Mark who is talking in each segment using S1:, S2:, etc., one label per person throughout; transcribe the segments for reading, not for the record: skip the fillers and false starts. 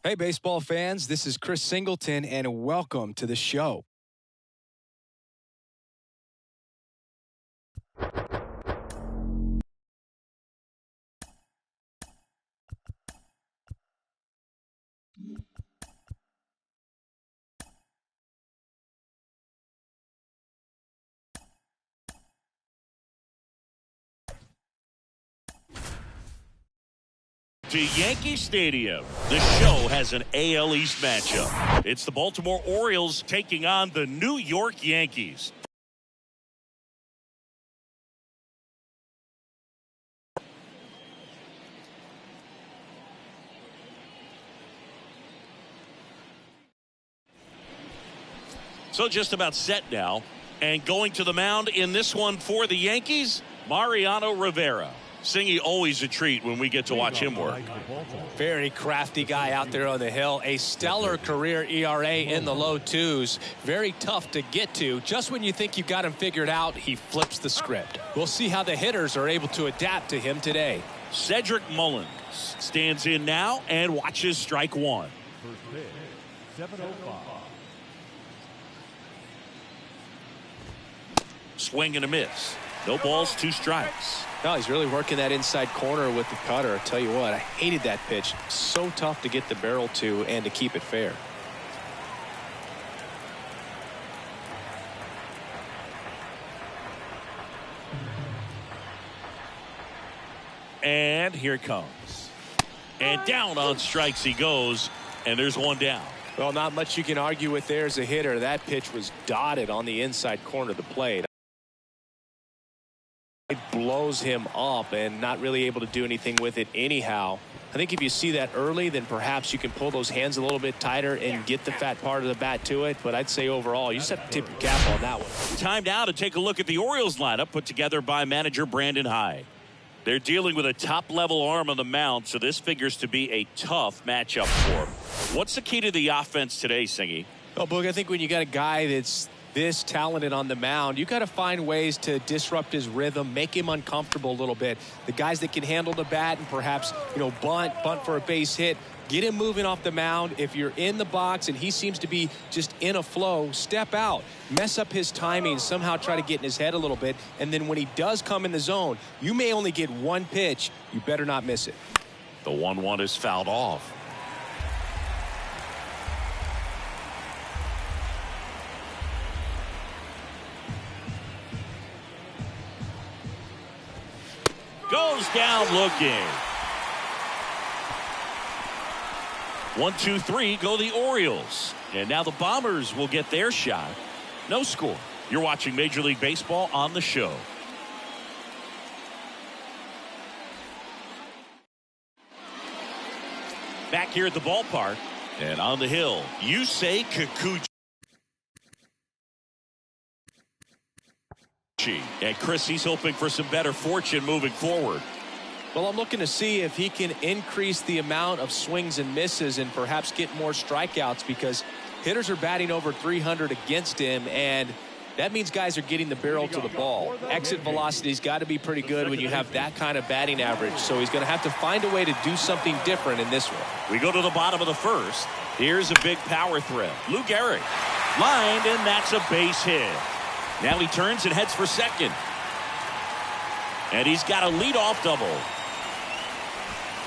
S1: Hey, baseball fans, this is Chris Singleton, and welcome to the show.
S2: To Yankee Stadium, the show has an AL East matchup. It's the Baltimore Orioles taking on the New York Yankees. So just about set now, and going to the mound in this one for the Yankees, Mariano Rivera. Singy, always a treat when we get to watch him work.
S3: Very crafty guy out there on the hill. A stellar career ERA in the low twos. Very tough to get to. Just when you think you got him figured out, he flips the script. We'll see how the hitters are able to adapt to him today.
S2: Cedric Mullins stands in now and watches strike one.
S4: First pitch, 7:05.
S2: Swing and a miss. No balls, 2 strikes.
S3: No, he's really working that inside corner with the cutter. I tell you what, I hated that pitch. So tough to get the barrel to and to keep it fair.
S2: And here it comes. And down on strikes he goes, and there's one down.
S3: Well, not much you can argue with there as a hitter. That pitch was dotted on the inside corner of the plate. It blows him up and not really able to do anything with it anyhow. I think if you see that early, then perhaps you can pull those hands a little bit tighter and get the fat part of the bat to it. But I'd say overall, you just have to tip your cap on that one.
S2: Time now to take a look at the Orioles lineup put together by manager Brandon Hyde. They're dealing with a top-level arm on the mound, so this figures to be a tough matchup for him. What's the key to the offense today, Singy?
S3: Well, Boog, I think when you got a guy that's this talented on the mound, you got to find ways to disrupt his rhythm, make him uncomfortable a little bit. The guys that can handle the bat and perhaps, bunt for a base hit, get him moving off the mound. If you're in the box and he seems to be just in a flow, step out, mess up his timing, somehow try to get in his head a little bit. And then when he does come in the zone, you may only get one pitch. You better not miss it.
S2: The 1-1 is fouled off. Goes down looking. 1, 2, 3 go the Orioles. And now the Bombers will get their shot. No score. You're watching Major League Baseball on the show. Back here at the ballpark and on the hill, Yusei Kikuchi. And Chris, he's hoping for some better fortune moving forward.
S3: Well, I'm looking to see if he can increase the amount of swings and misses and perhaps get more strikeouts, because hitters are batting over 300 against him, and that means guys are getting the barrel to the ball. Exit velocity's got to be pretty good when you have that kind of batting average, so he's going to have to find a way to do something different in this one.
S2: We go to the bottom of the first. Here's a big power threat. Lou Gehrig lined, and that's a base hit. Now he turns and heads for second. And he's got a leadoff double.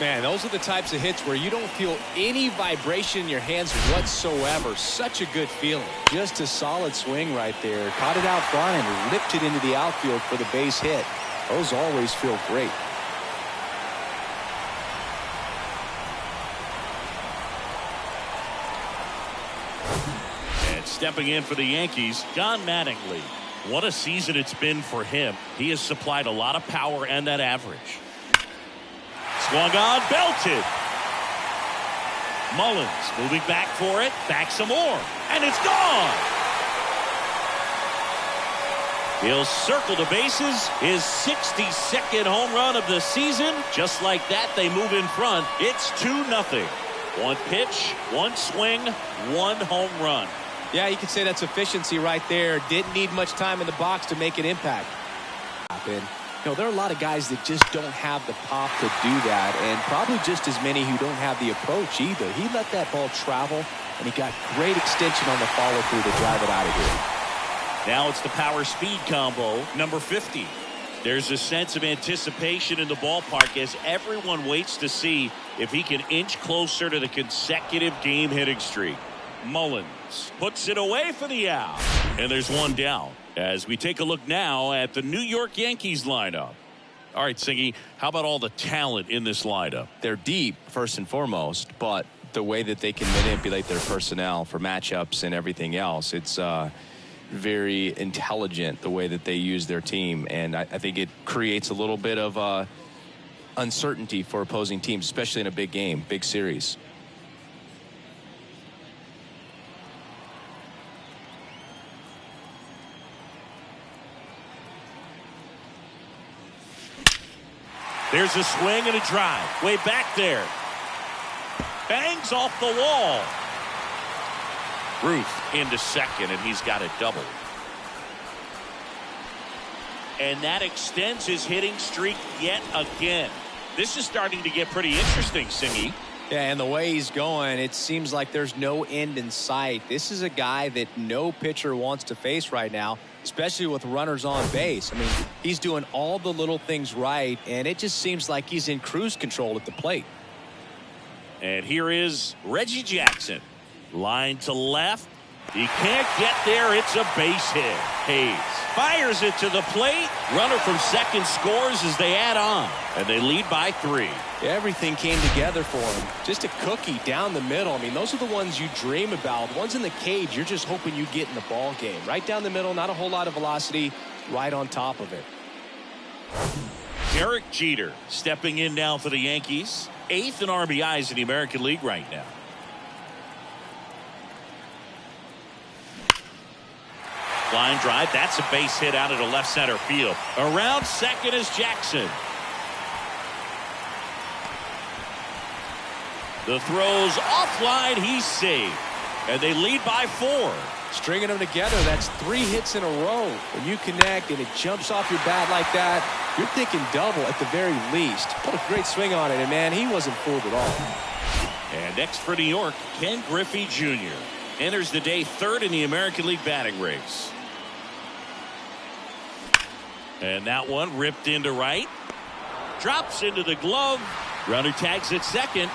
S3: Man, those are the types of hits where you don't feel any vibration in your hands whatsoever. Such a good feeling.
S1: Just a solid swing right there. Caught it out front and ripped it into the outfield for the base hit. Those always feel great.
S2: And stepping in for the Yankees, John Mattingly. What a season it's been for him. He has supplied a lot of power and that average. Swung on, belted. Mullins moving back for it, back some more, and it's gone. He'll circle the bases, his 62nd home run of the season. Just like that, they move in front. It's 2-0. One pitch, one swing, one home run.
S3: Yeah, you could say that's efficiency right there. Didn't need much time in the box to make an impact. There are a lot of guys that just don't have the pop to do that, and probably just as many who don't have the approach either. He let that ball travel, and he got great extension on the follow-through to drive it out of here.
S2: Now it's the power-speed combo, number 50. There's a sense of anticipation in the ballpark as everyone waits to see if he can inch closer to the consecutive game hitting streak. Mullins puts it away for the out. And there's one down as we take a look now at the New York Yankees lineup. All right, Singy, how about all the talent in this lineup?
S1: They're deep, first and foremost, but the way that they can manipulate their personnel for matchups and everything else, it's very intelligent the way that they use their team, and I think it creates a little bit of uncertainty for opposing teams, especially in a big game, big series.
S2: There's a swing and a drive way back there. Bangs off the wall. Ruth into second, and he's got a double. And that extends his hitting streak yet again. This is starting to get pretty interesting, Singy.
S3: Yeah, and the way he's going, it seems like there's no end in sight. This is a guy that no pitcher wants to face right now, especially with runners on base. I mean, he's doing all the little things right, and it just seems like he's in cruise control at the plate.
S2: And here is Reggie Jackson. Line to left. He can't get there. It's a base hit. Hayes fires it to the plate. Runner from second scores as they add on. And they lead by 3.
S3: Everything came together for him. Just a cookie down the middle. I mean, those are the ones you dream about. The ones in the cage, you're just hoping you get in the ball game. Right down the middle, not a whole lot of velocity, right on top of it.
S2: Derek Jeter stepping in now for the Yankees. 8th in RBIs in the American League right now. Line drive. That's a base hit out of the left center field. Around second is Jackson. The throw's offline. He's safe. And they lead by 4.
S3: Stringing them together, that's 3 hits in a row. When you connect and it jumps off your bat like that, you're thinking double at the very least. Put a great swing on it, and man, he wasn't fooled at all.
S2: And next for New York, Ken Griffey Jr. enters the day 3rd in the American League batting race. And that one ripped into right. Drops into the glove. Runner tags at second.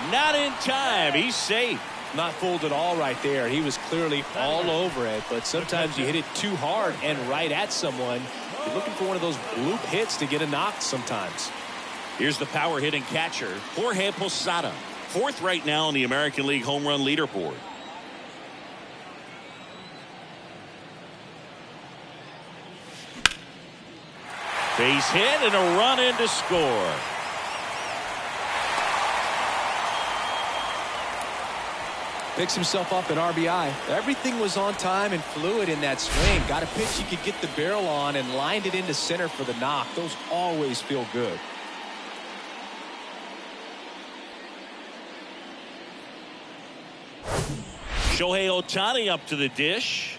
S2: Not in time. He's safe.
S3: Not fooled at all right there. He was clearly all over it, but sometimes you hit it too hard and right at someone. You're looking for one of those bloop hits to get a knock sometimes.
S2: Here's the power hitting catcher, Jorge Posada. 4th right now in the American League home run leaderboard. Base hit and a run in to score.
S3: Picks himself up an RBI. Everything was on time and fluid in that swing. Got a pitch he could get the barrel on and lined it into center for the knock. Those always feel good.
S2: Shohei Ohtani up to the dish.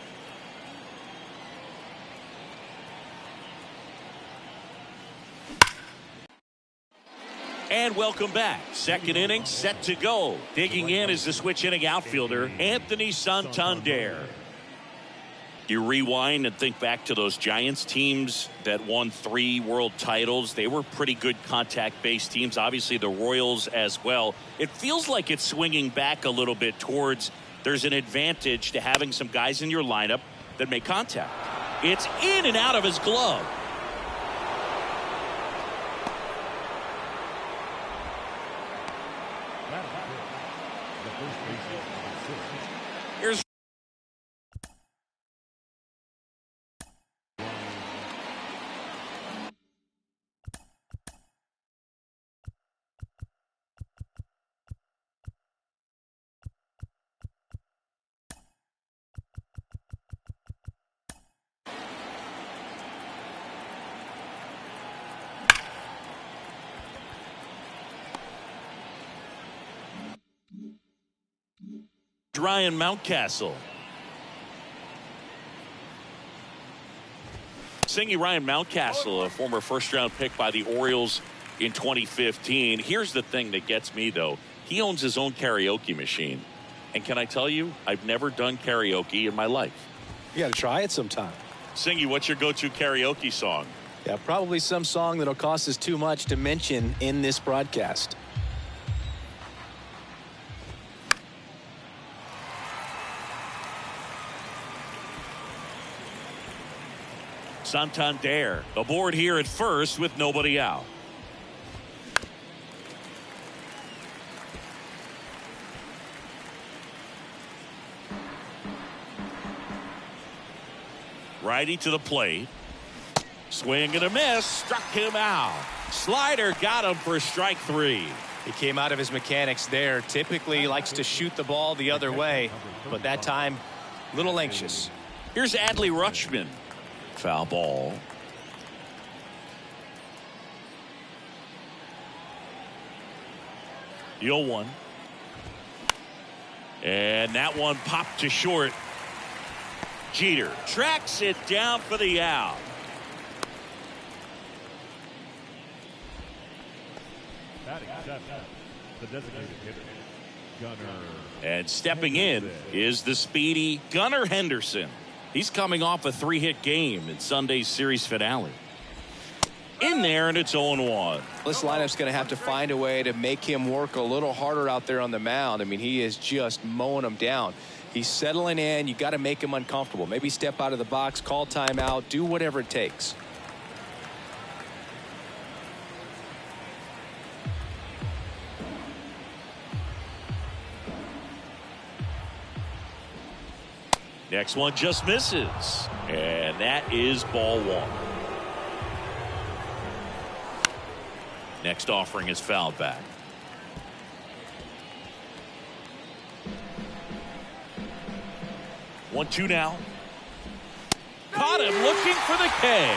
S2: And welcome back. Second inning set to go. Digging in is the switch inning outfielder, Anthony Santander. You rewind and think back to those Giants teams that won 3 world titles. They were pretty good contact-based teams. Obviously, the Royals as well. It feels like it's swinging back a little bit towards there's an advantage to having some guys in your lineup that make contact. It's in and out of his glove. Here's Ryan Mountcastle. Singing Ryan Mountcastle, a former first-round pick by the Orioles in 2015. Here's the thing that gets me, though. He owns his own karaoke machine. And can I tell you, I've never done karaoke in my life.
S3: You got to try it sometime.
S2: Singy, what's your go-to karaoke song?
S3: Yeah, probably some song that'll cost us too much to mention in this broadcast.
S2: Santander aboard here at first with nobody out. Righty to the plate. Swing and a miss. Struck him out. Slider got him for strike 3.
S3: He came out of his mechanics there. Typically likes to shoot the ball the other way, but that time, a little anxious.
S2: Here's Adley Rutschman. Foul ball. The 0-1. And that one popped to short. Jeter tracks it down for the out.
S4: Batting seventh, the designated hitter, Gunnar.
S2: And stepping in is the speedy Gunnar Henderson. He's coming off a 3-hit game in Sunday's series finale. In there, and it's 0-1.
S3: This lineup's going to have to find a way to make him work a little harder out there on the mound. I mean, he is just mowing them down. He's settling in. You got to make him uncomfortable. Maybe step out of the box, call timeout, do whatever it takes.
S2: Next one just misses. And that is ball 1. Next offering is fouled back. 1-2 now. Caught him looking for the K.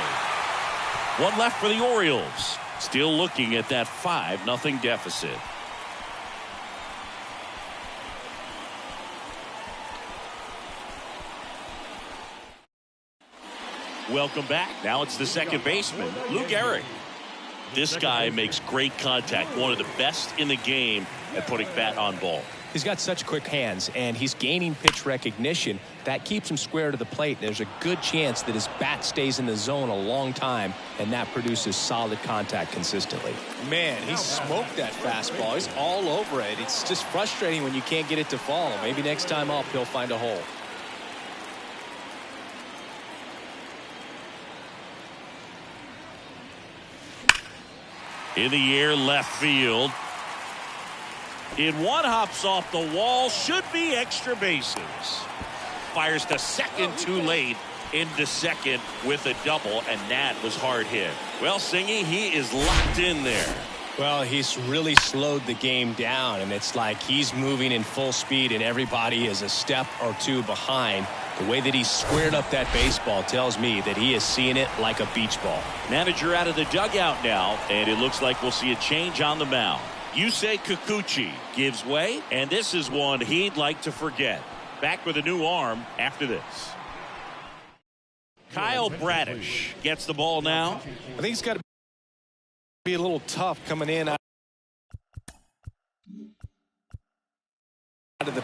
S2: One left for the Orioles. Still looking at that 5-0 deficit. Welcome back. Now it's the second baseman, Lou Gehrig. This guy makes great contact. One of the best in the game at putting bat on ball.
S3: He's got such quick hands, and he's gaining pitch recognition. That keeps him square to the plate. There's a good chance that his bat stays in the zone a long time, and that produces solid contact consistently. Man, he smoked that fastball. He's all over it. It's just frustrating when you can't get it to fall. Maybe next time up, he'll find a hole.
S2: In the air, left field. In one, hops off the wall. Should be extra bases. Fires to second too late. Into second with a double, and that was hard hit. Well, Singy, he is locked in there.
S3: Well, he's really slowed the game down, and it's like he's moving in full speed, and everybody is a step or two behind. The way that he squared up that baseball tells me that he is seeing it like a beach ball.
S2: Manager out of the dugout now, and it looks like we'll see a change on the mound. Yusei Kikuchi gives way, and this is one he'd like to forget. Back with a new arm after this. Kyle Bradish gets the ball now.
S3: I think he's got to be a little tough coming in out of the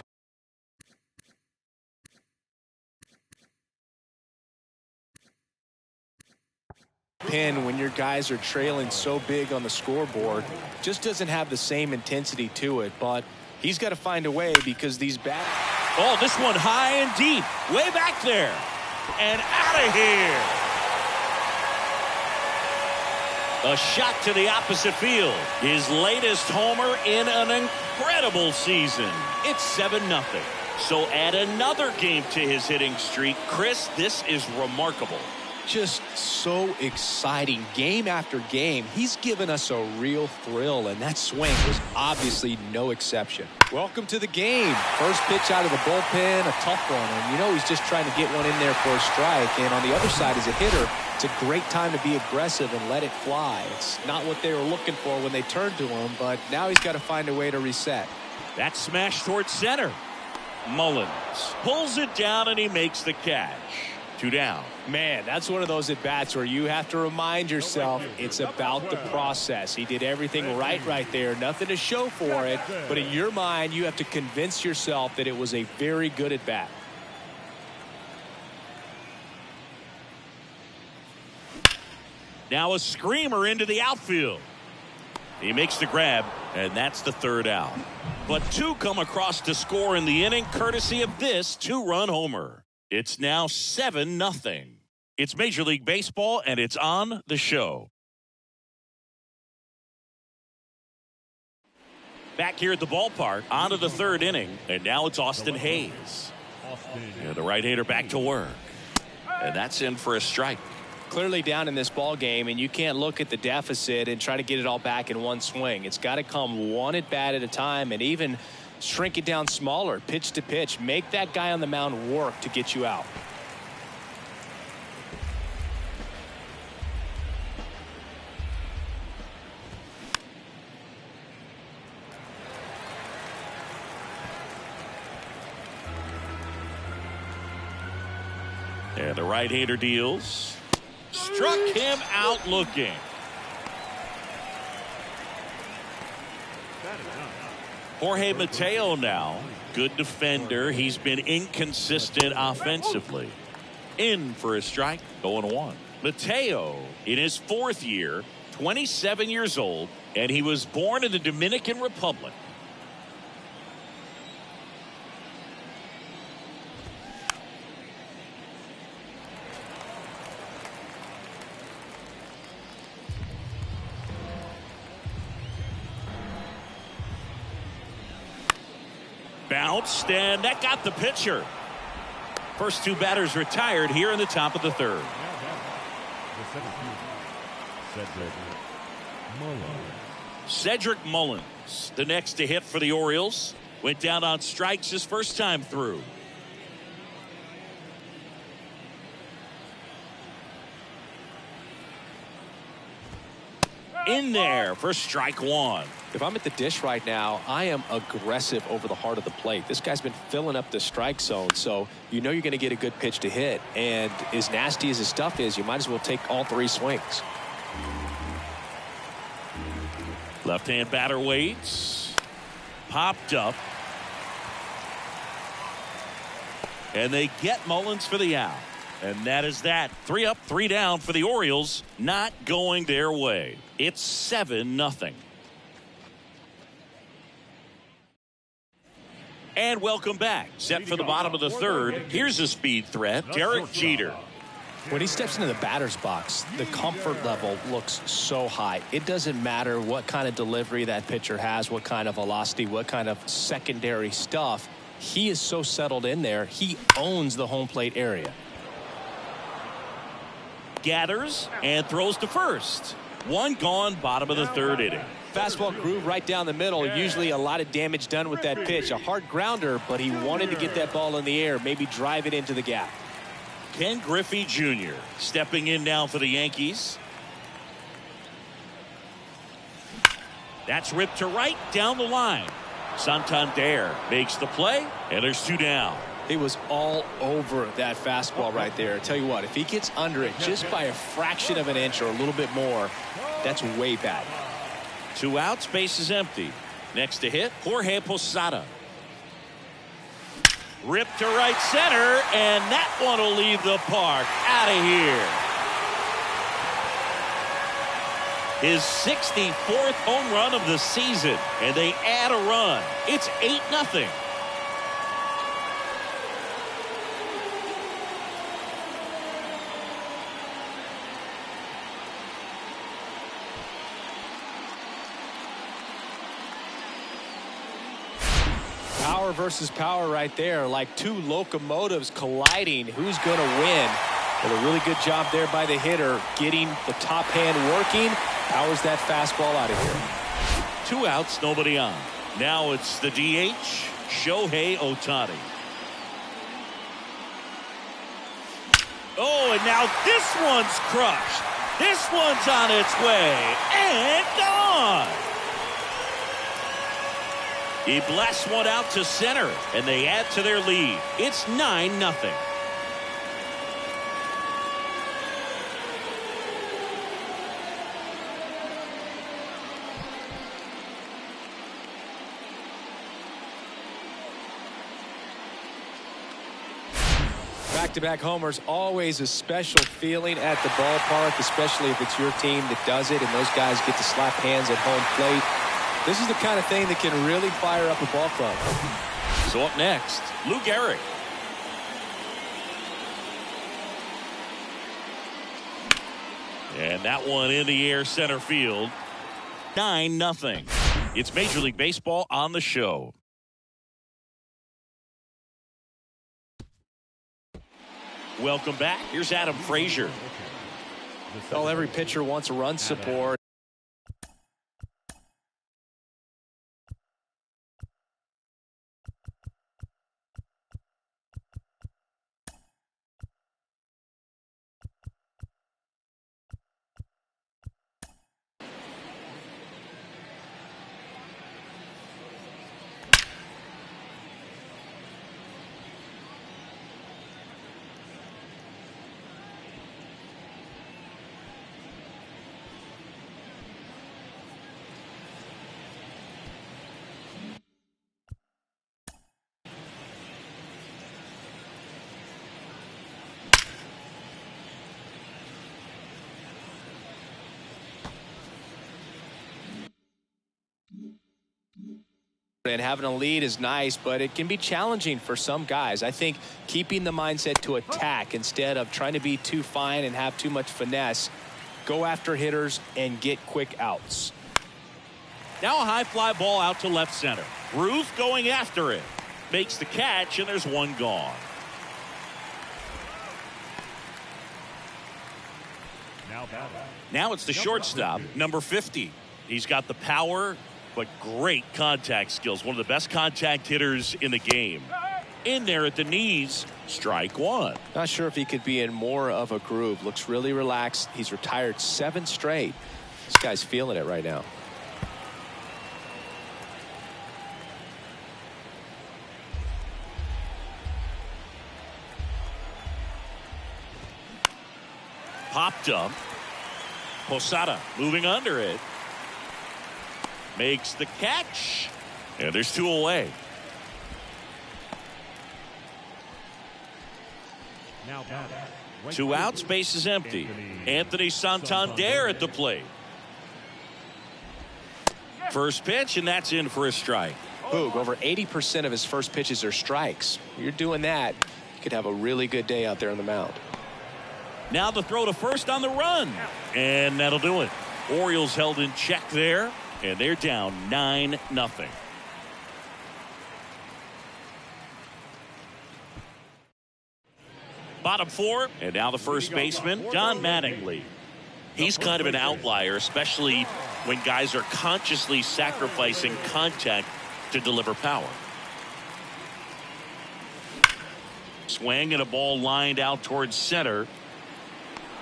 S3: pin when your guys are trailing so big on the scoreboard. Just doesn't have the same intensity to it, but he's got to find a way because these bats.
S2: Oh, this one high and deep, way back there, and out of here. A shot to the opposite field. His latest homer in an incredible season. It's 7-0. So add another game to his hitting streak. Chris, this is remarkable.
S3: Just so exciting game after game. He's given us a real thrill, and that swing was obviously no exception. Welcome to the game. First pitch out of the bullpen, a tough one, and you know he's just trying to get one in there for a strike. And on the other side, as a hitter, it's a great time to be aggressive and let it fly. It's not what they were looking for when they turned to him, but now he's got to find a way to reset.
S2: That smash towards center. Mullins pulls it down, and he makes the catch. 2 down.
S3: Man, that's one of those at-bats where you have to remind yourself it's about the process. He did everything right there. Nothing to show for it. But in your mind, you have to convince yourself that it was a very good at-bat.
S2: Now a screamer into the outfield. He makes the grab, and that's the 3rd out. But 2 come across to score in the inning, courtesy of this 2-run homer. It's now 7-0. It's Major League Baseball, and it's on the show. Back here at the ballpark, on to the 3rd inning, and now it's Austin Hayes. Yeah, the right-hander back to work. And that's in for a strike.
S3: Clearly down in this ball game, and you can't look at the deficit and try to get it all back in one swing. It's got to come one at bat at a time, and even shrink it down smaller, pitch to pitch. Make that guy on the mound work to get you out.
S2: And the right-hander deals. Struck him out looking. Jorge Mateo now. Good defender. He's been inconsistent offensively. In for a strike, 0-1. Mateo in his 4th year, 27 years old, and he was born in the Dominican Republic. Bounced, and that got the pitcher. First 2 batters retired here in the top of the 3rd. Cedric Mullins, the next to hit for the Orioles, went down on strikes his first time through. In there for strike 1.
S3: If I'm at the dish right now, I am aggressive over the heart of the plate. This guy's been filling up the strike zone, so you know you're going to get a good pitch to hit. And as nasty as his stuff is, you might as well take all 3 swings.
S2: Left-hand batter waits. Popped up. And they get Mullins for the out. And that is that. 3 up, 3 down for the Orioles. Not going their way. It's 7-0. And welcome back. Set for the bottom of the 3rd. Here's a speed threat, Derek Jeter.
S3: When he steps into the batter's box, the comfort level looks so high. It doesn't matter what kind of delivery that pitcher has, what kind of velocity, what kind of secondary stuff. He is so settled in there. He owns the home plate area.
S2: Gathers and throws to first. 1 gone, bottom of the 3rd inning.
S3: Fastball groove right down the middle. Usually a lot of damage done with that pitch. A hard grounder, but he wanted to get that ball in the air, maybe drive it into the gap.
S2: Ken Griffey Jr. stepping in now for the Yankees. That's ripped to right down the line. Santander makes the play, and there's 2 down.
S3: He was all over that fastball right there. I tell you what, if he gets under it just by a fraction of an inch or a little bit more, that's way bad.
S2: 2 outs, base is empty. Next to hit, Jorge Posada. Ripped to right center, and that one will leave the park. Out of here. His 64th home run of the season, and they add a run. It's 8-0.
S3: Power versus power right there, like 2 locomotives colliding. Who's going to win? But a really good job there by the hitter, getting the top hand working. Powers that fastball out of here.
S2: 2 outs, nobody on. Now it's the DH, Shohei Ohtani. Oh, and now this one's crushed. This one's on its way and gone. He blasts one out to center, and they add to their lead. It's 9-0.
S3: Back-to-back homers, always a special feeling at the ballpark, especially if it's your team that does it and those guys get to slap hands at home plate. This is the kind of thing that can really fire up a ball club.
S2: So up next, Lou Gehrig. And that one in the air center field. 9-0. It's Major League Baseball on the show. Welcome back. Here's Adam Frazier.
S3: Well, every pitcher wants a run support. And having a lead is nice, but it can be challenging for some guys. I think keeping the mindset to attack instead of trying to be too fine and have too much finesse, go after hitters and get quick outs.
S2: Now a high fly ball out to left center. Ruth going after it. Makes the catch, and there's one gone. Now it's the shortstop, number 50. He's got the power, but great contact skills. One of the best contact hitters in the game. In there at the knees, strike one.
S3: Not sure if he could be in more of a groove. Looks really relaxed. He's retired 7 straight. This guy's feeling it right now.
S2: Popped up. Posada moving under it. Makes the catch. And there's 2 away.
S4: Now
S2: 2 outs, base is empty. Anthony Santander at the plate. First pitch, and that's in for a strike.
S3: Boog, over 80% of his first pitches are strikes. You're doing that, you could have a really good day out there on the mound.
S2: Now the throw to first on the run. And that'll do it. Orioles held in check there, and they're down 9-0. Bottom 4, and now the first baseman, Don Mattingly. He's kind of an outlier, especially when guys are consciously sacrificing contact to deliver power. Swing and a ball lined out towards center.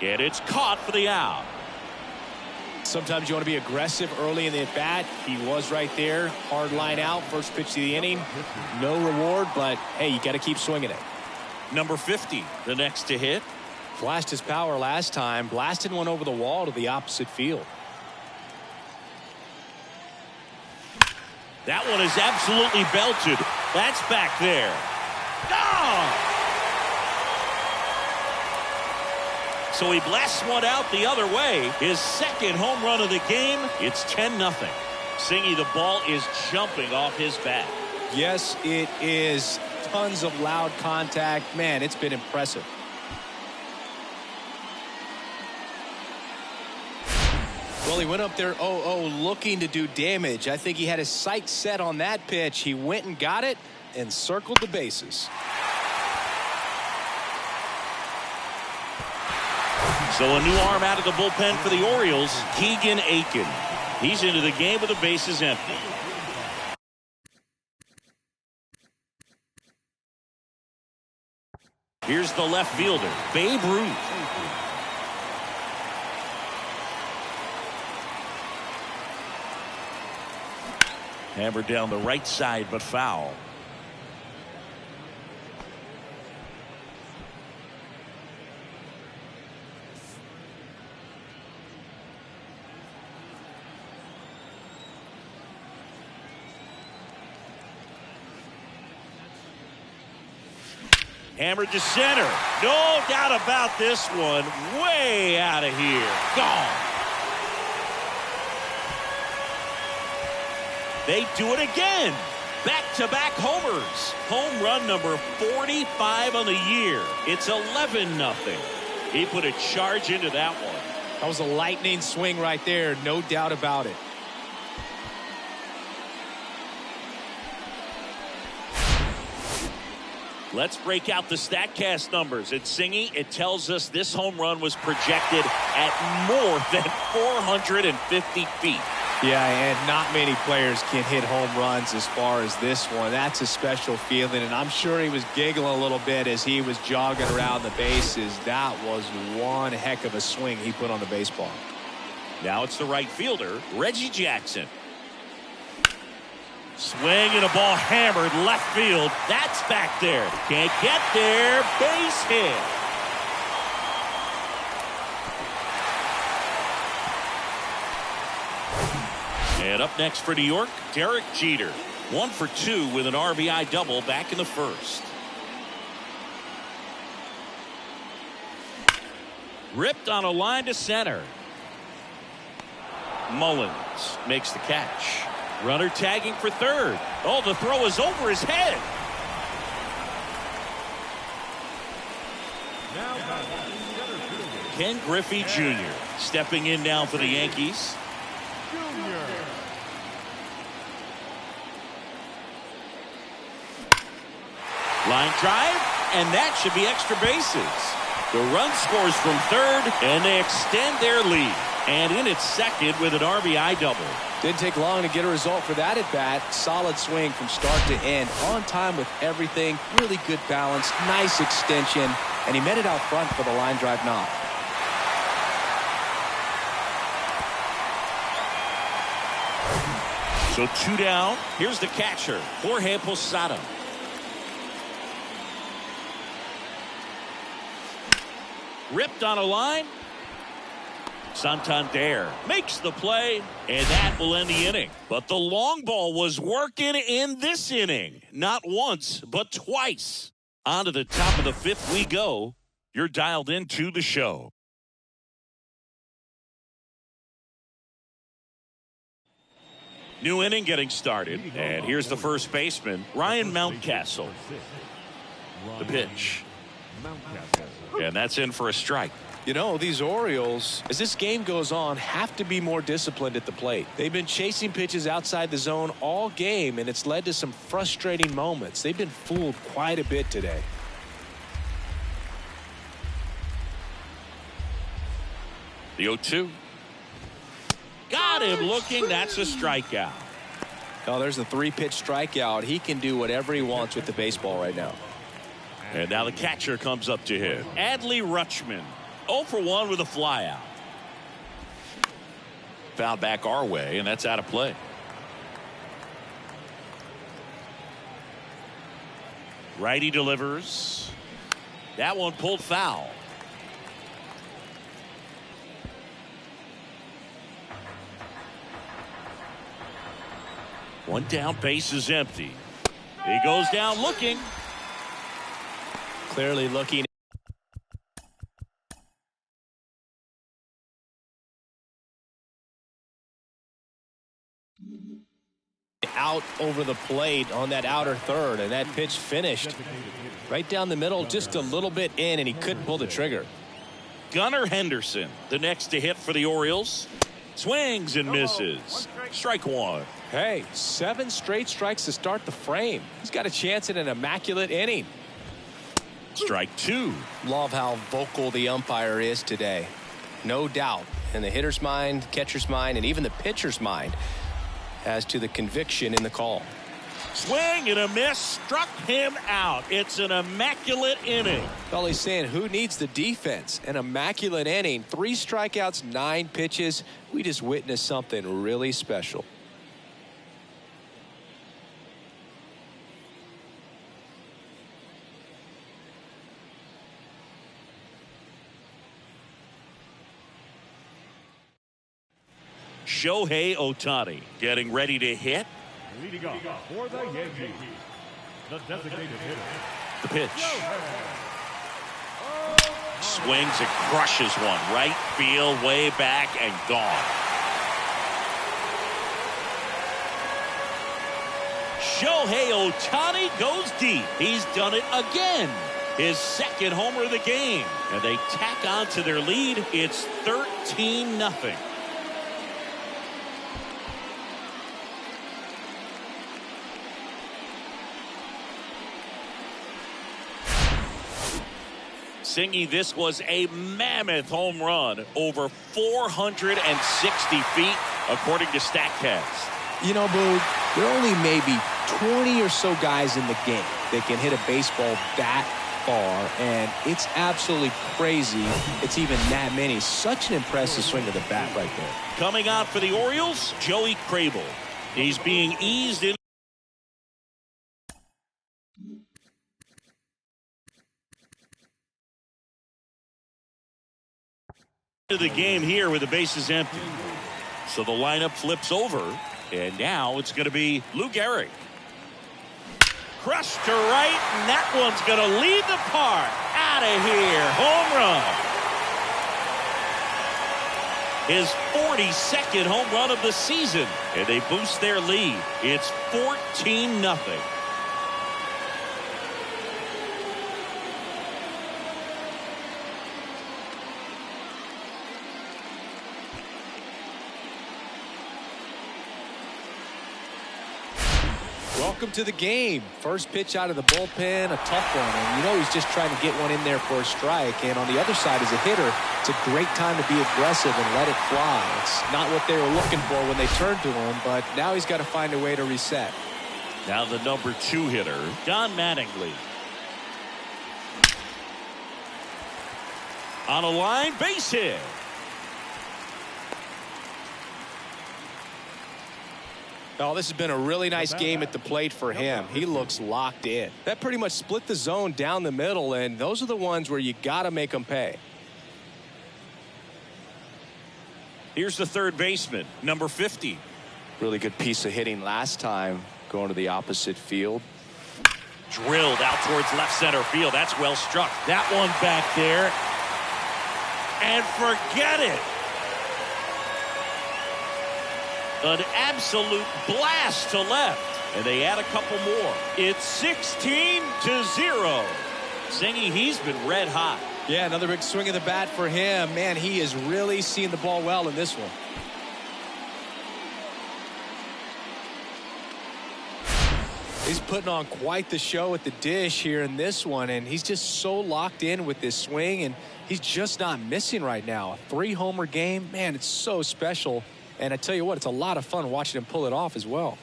S2: And it's caught for the out.
S3: Sometimes you want to be aggressive early in the at-bat. He was right there. Hard line out. First pitch of the inning. No reward, but, hey, you got to keep swinging it.
S2: Number 50, the next to hit.
S3: Flashed his power last time. Blasted one over the wall to the opposite field.
S2: That one is absolutely belted. That's back there. Oh! So he blasts one out the other way. His second home run of the game. It's 10-0. Singy, the ball is jumping off his bat.
S3: Yes, it is. Tons of loud contact. Man, it's been impressive. Well, he went up there 0-0 looking to do damage. I think he had his sights set on that pitch. He went and got it and circled the bases.
S2: So a new arm out of the bullpen for the Orioles, Keegan Aiken. He's into the game with the bases empty. Here's the left fielder, Babe Ruth. Hammered down the right side, but foul. Hammered to center. No doubt about this one. Way out of here. Gone. They do it again. Back-to-back homers. Home run number 45 on the year. It's 11-0. He put a charge into that one.
S3: That was a lightning swing right there. No doubt about it.
S2: Let's break out the StatCast numbers. At Singy, it tells us this home run was projected at more than 450 feet.
S3: Yeah, and not many players can hit home runs as far as this one. That's a special feeling, and I'm sure he was giggling a little bit as he was jogging around the bases. That was one heck of a swing he put on the baseball.
S2: Now it's the right fielder, Reggie Jackson. Swing and a ball hammered left field. That's back there. Can't get there. Base hit. And up next for New York, Derek Jeter. 1 for 2 with an RBI double back in the first. Ripped on a line to center. Mullins makes the catch. Runner tagging for third. Oh, the throw is over his head. Ken Griffey Jr. stepping in now for the Yankees. Line drive, and that should be extra bases. The run scores from third, and they extend their lead. And in its second with an RBI double.
S3: Didn't take long to get a result for that at bat. Solid swing from start to end. On time with everything. Really good balance. Nice extension. And he met it out front for the line drive knock.
S2: So 2 down. Here's the catcher, Jorge Posada. Ripped on a line. Santander makes the play, and that will end the inning. But the long ball was working in this inning. Not once, but twice. On to the top of the 5th we go. You're dialed into the show. New inning getting started. And here's the first baseman, Ryan Mountcastle. The pitch. And that's in for a strike.
S3: You know, these Orioles, as this game goes on, have to be more disciplined at the plate. They've been chasing pitches outside the zone all game, and it's led to some frustrating moments. They've been fooled quite a bit today.
S2: The 0-2. Got him looking. That's a strikeout.
S3: Oh, there's the 3-pitch strikeout. He can do whatever he wants with the baseball right now.
S2: And now the catcher comes up to him. Adley Rutschman. 0 for 1 with a flyout. Foul back our way, and that's out of play. Righty delivers. That one pulled foul. One down, base is empty. He goes down looking.
S3: Clearly looking out over the plate on that outer third, and that pitch finished right down the middle, just a little bit in, and he couldn't pull the trigger.
S2: Gunnar Henderson, the next to hit for the Orioles. Swings and misses. Strike one.
S3: Hey, 7 straight strikes to start the frame. He's got a chance at an immaculate inning.
S2: Strike 2.
S3: Love how vocal the umpire is today. No doubt in the hitter's mind, catcher's mind, and even the pitcher's mind as to the conviction in the call.
S2: Swing and a miss. Struck him out. It's an immaculate inning.
S3: Well, he's saying, who needs the defense? An immaculate inning. 3 strikeouts, 9 pitches. We just witnessed something really special.
S2: Shohei Ohtani getting ready to hit.
S4: Leading off for the Yankees, the designated hitter,
S2: The pitch. Swings and crushes one. Right field, way back, and gone. Shohei Ohtani goes deep. He's done it again. His second homer of the game. And they tack on to their lead. It's 13-0. Singy, this was a mammoth home run, over 460 feet, according to StatCast.
S3: You know, Boo, there are only maybe 20 or so guys in the game that can hit a baseball that far, and it's absolutely crazy it's even that many. Such an impressive swing of the bat right there.
S2: Coming out for the Orioles, Joey Crable. He's being eased in. The game here with the bases empty. So the lineup flips over, and now it's going to be Lou Gehrig. Crushed to right, and that one's going to lead the park. Out of here. Home run. His 42nd home run of the season, and they boost their lead. It's 14-0.
S3: Welcome to the game. First pitch out of the bullpen, a tough one. And you know he's just trying to get one in there for a strike. And on the other side, as a hitter, it's a great time to be aggressive and let it fly. It's not what they were looking for when they turned to him, but now he's got to find a way to reset.
S2: Now the number 2 hitter, Don Mattingly. On a line, base hit.
S3: Oh, this has been a really nice game at the plate for him. He looks locked in. That pretty much split the zone down the middle, and those are the ones where you got to make them pay.
S2: Here's the third baseman, number 50.
S1: Really good piece of hitting last time, going to the opposite field.
S2: Drilled out towards left center field. That's well struck. That one back there. And forget it. An absolute blast to left. And they add a couple more. It's 16-0. Singy, he's been red hot.
S3: Yeah, another big swing of the bat for him. Man, he is really seeing the ball well in this one. He's putting on quite the show at the dish here in this one, and he's just so locked in with this swing, and he's just not missing right now. A 3-homer game, man, it's so special. And I tell you what, it's a lot of fun watching him pull it off as well.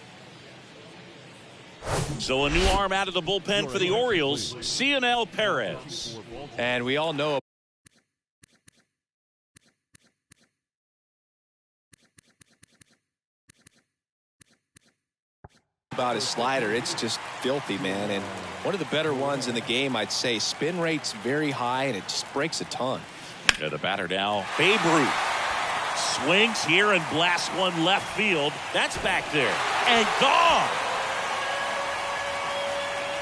S2: So a new arm out of the bullpen for the Orioles, Cionel Perez.
S3: And we all know about his slider. It's just filthy, man. And one of the better ones in the game, I'd say. Spin rate's very high, and it just breaks a ton.
S2: Yeah, the batter now, Babe Ruth. Swings here and blasts one left field. That's back there. And gone.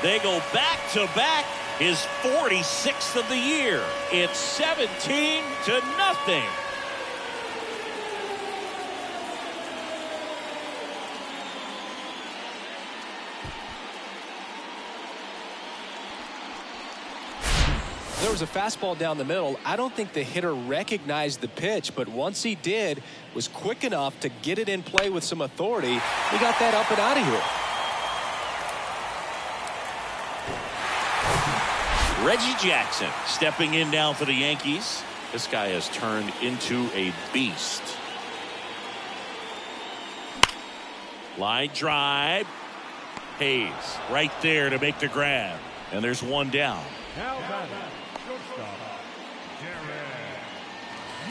S2: They go back to back. His 46th of the year. It's 17-0.
S3: There was a fastball down the middle. I don't think the hitter recognized the pitch, but once he did, was quick enough to get it in play with some authority. He got that up and out of here.
S2: Reggie Jackson stepping in now for the Yankees. This guy has turned into a beast. Line drive. Hayes right there to make the grab. And there's one down.
S4: Now batting, shortstop,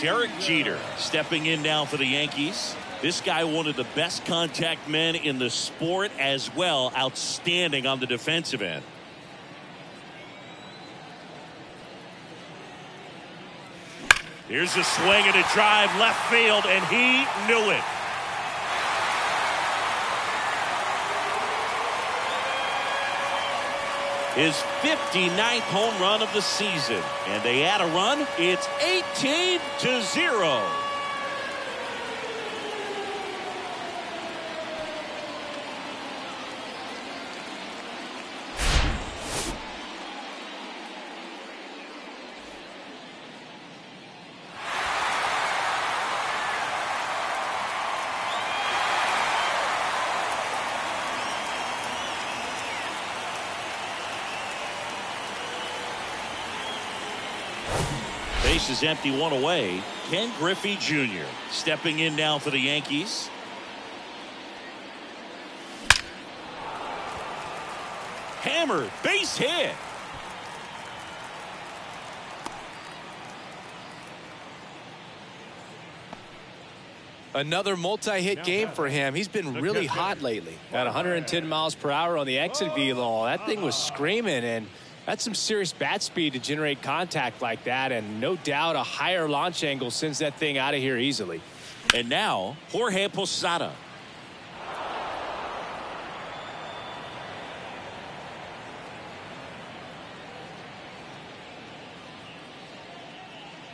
S2: Derek Jeter stepping in now for the Yankees. This guy, one of the best contact men in the sport as well. Outstanding on the defensive end. Here's a swing and a drive left field, and he knew it. his 59th home run of the season. And they add a run. It's 18-0. Base is empty, one away. Ken Griffey Jr. stepping in now for the Yankees. Hammered, base hit.
S3: Another multi-hit game for him. He's been really hot lately. Got 110 miles per hour on the exit velo. That thing was screaming, and that's some serious bat speed to generate contact like that, and no doubt a higher launch angle sends that thing out of here easily.
S2: And now, Jorge Posada.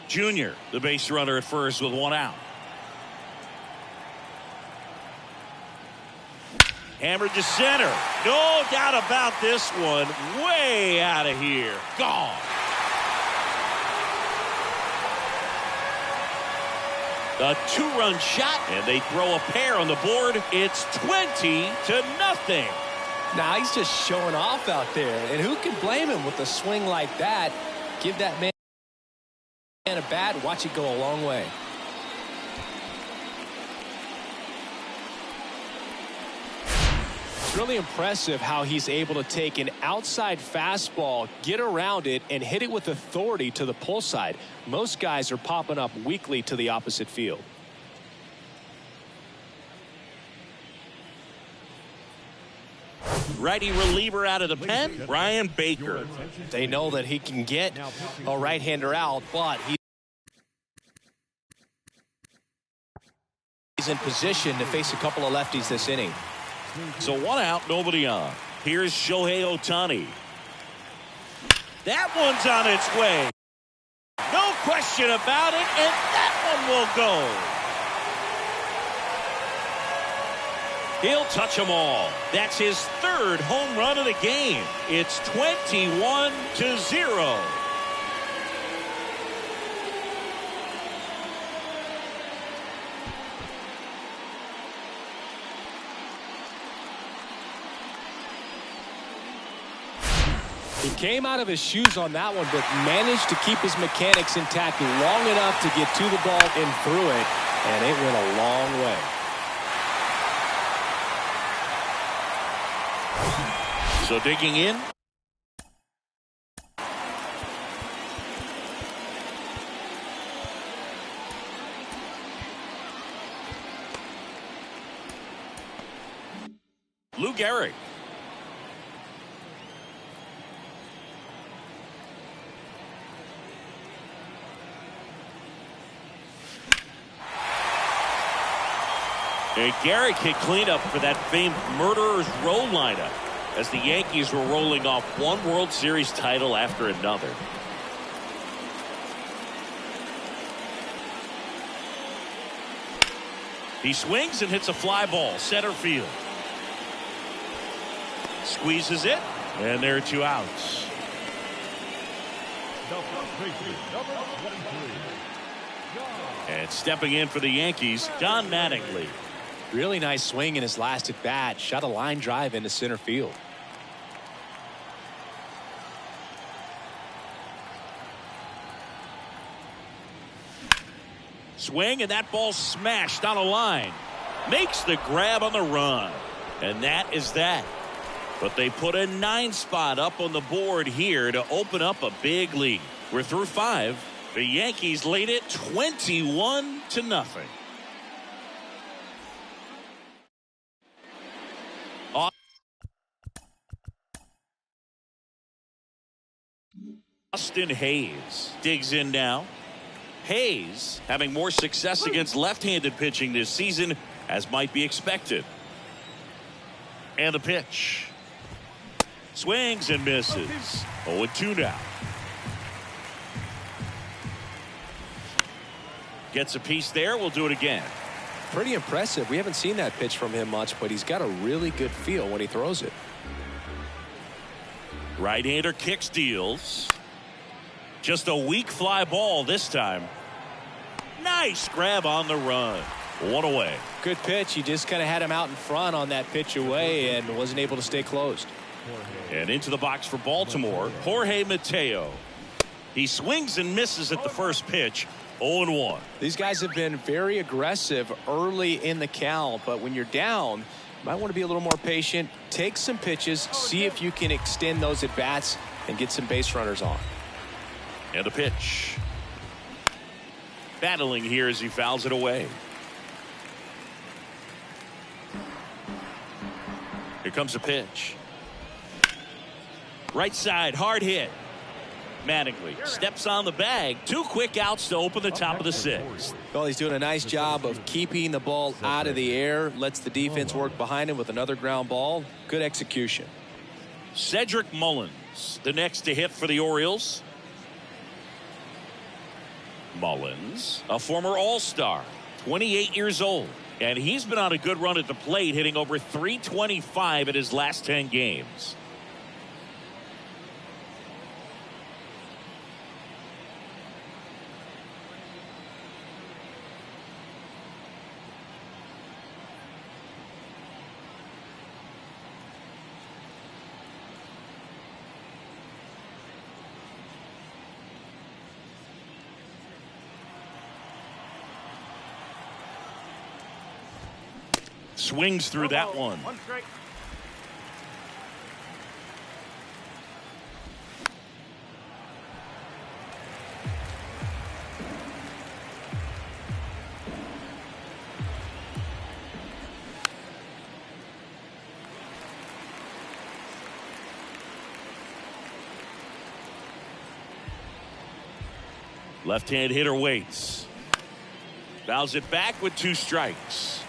S2: Jr., the base runner at first with one out. Hammered to center. No doubt about this one. Way out of here. Gone. A two-run shot, and they throw a pair on the board. It's 20-0.
S3: Now he's just showing off out there, and who can blame him with a swing like that? Give that man a bat, watch it go a long way. It's really impressive how he's able to take an outside fastball, get around it, and hit it with authority to the pull side. Most guys are popping up weakly to the opposite field.
S2: Righty reliever out of the pen, Brian Baker.
S3: They know that he can get a right-hander out, but he's in position to face a couple of lefties this inning.
S2: So one out, nobody on. Here's Shohei Ohtani. That one's on its way. No question about it, and that one will go. He'll touch them all. That's his third home run of the game. It's 21-0.
S3: He came out of his shoes on that one, but managed to keep his mechanics intact long enough to get to the ball and through it, and it went a long way.
S2: So digging in. Lou Gehrig. And Gehrig hit cleanup for that famed Murderer's Row lineup as the Yankees were rolling off one World Series title after another. He swings and hits a fly ball center field. Squeezes it, and there are two outs. And stepping in for the Yankees, Don Mattingly.
S3: Really nice swing in his last at bat. Shot a line drive into center field.
S2: Swing, and that ball smashed on a line. Makes the grab on the run. And that is that. But they put a 9 spot up on the board here to open up a big lead. We're through 5. The Yankees lead it 21-0. Austin Hayes digs in now. Hayes having more success against left-handed pitching this season, as might be expected. And the pitch. Swings and misses. 0-2 now. Gets a piece there. We'll do it again.
S3: Pretty impressive. We haven't seen that pitch from him much, but he's got a really good feel when he throws it.
S2: Right-hander kick steals. Just a weak fly ball this time. Nice grab on the run. One away.
S3: Good pitch. He just kind of had him out in front on that pitch away and wasn't able to stay closed.
S2: And into the box for Baltimore, Jorge Mateo. He swings and misses at the first pitch. 0-1.
S3: These guys have been very aggressive early in the count, but when you're down, you might want to be a little more patient, take some pitches, see if you can extend those at bats and get some base runners on.
S2: And a pitch. Battling here as he fouls it away. Here comes a pitch. Right side, hard hit. Mattingly steps on the bag. 2 quick outs to open the top of the 6th.
S3: Well, he's doing a nice job of keeping the ball out of the air. Lets the defense work behind him with another ground ball. Good execution.
S2: Cedric Mullins, the next to hit for the Orioles. Mullins, a former All-Star, 28 years old. And he's been on a good run at the plate, hitting over .325 in his last 10 games. Swings through that one. Left-hand hitter waits. Fouls it back with 2 strikes.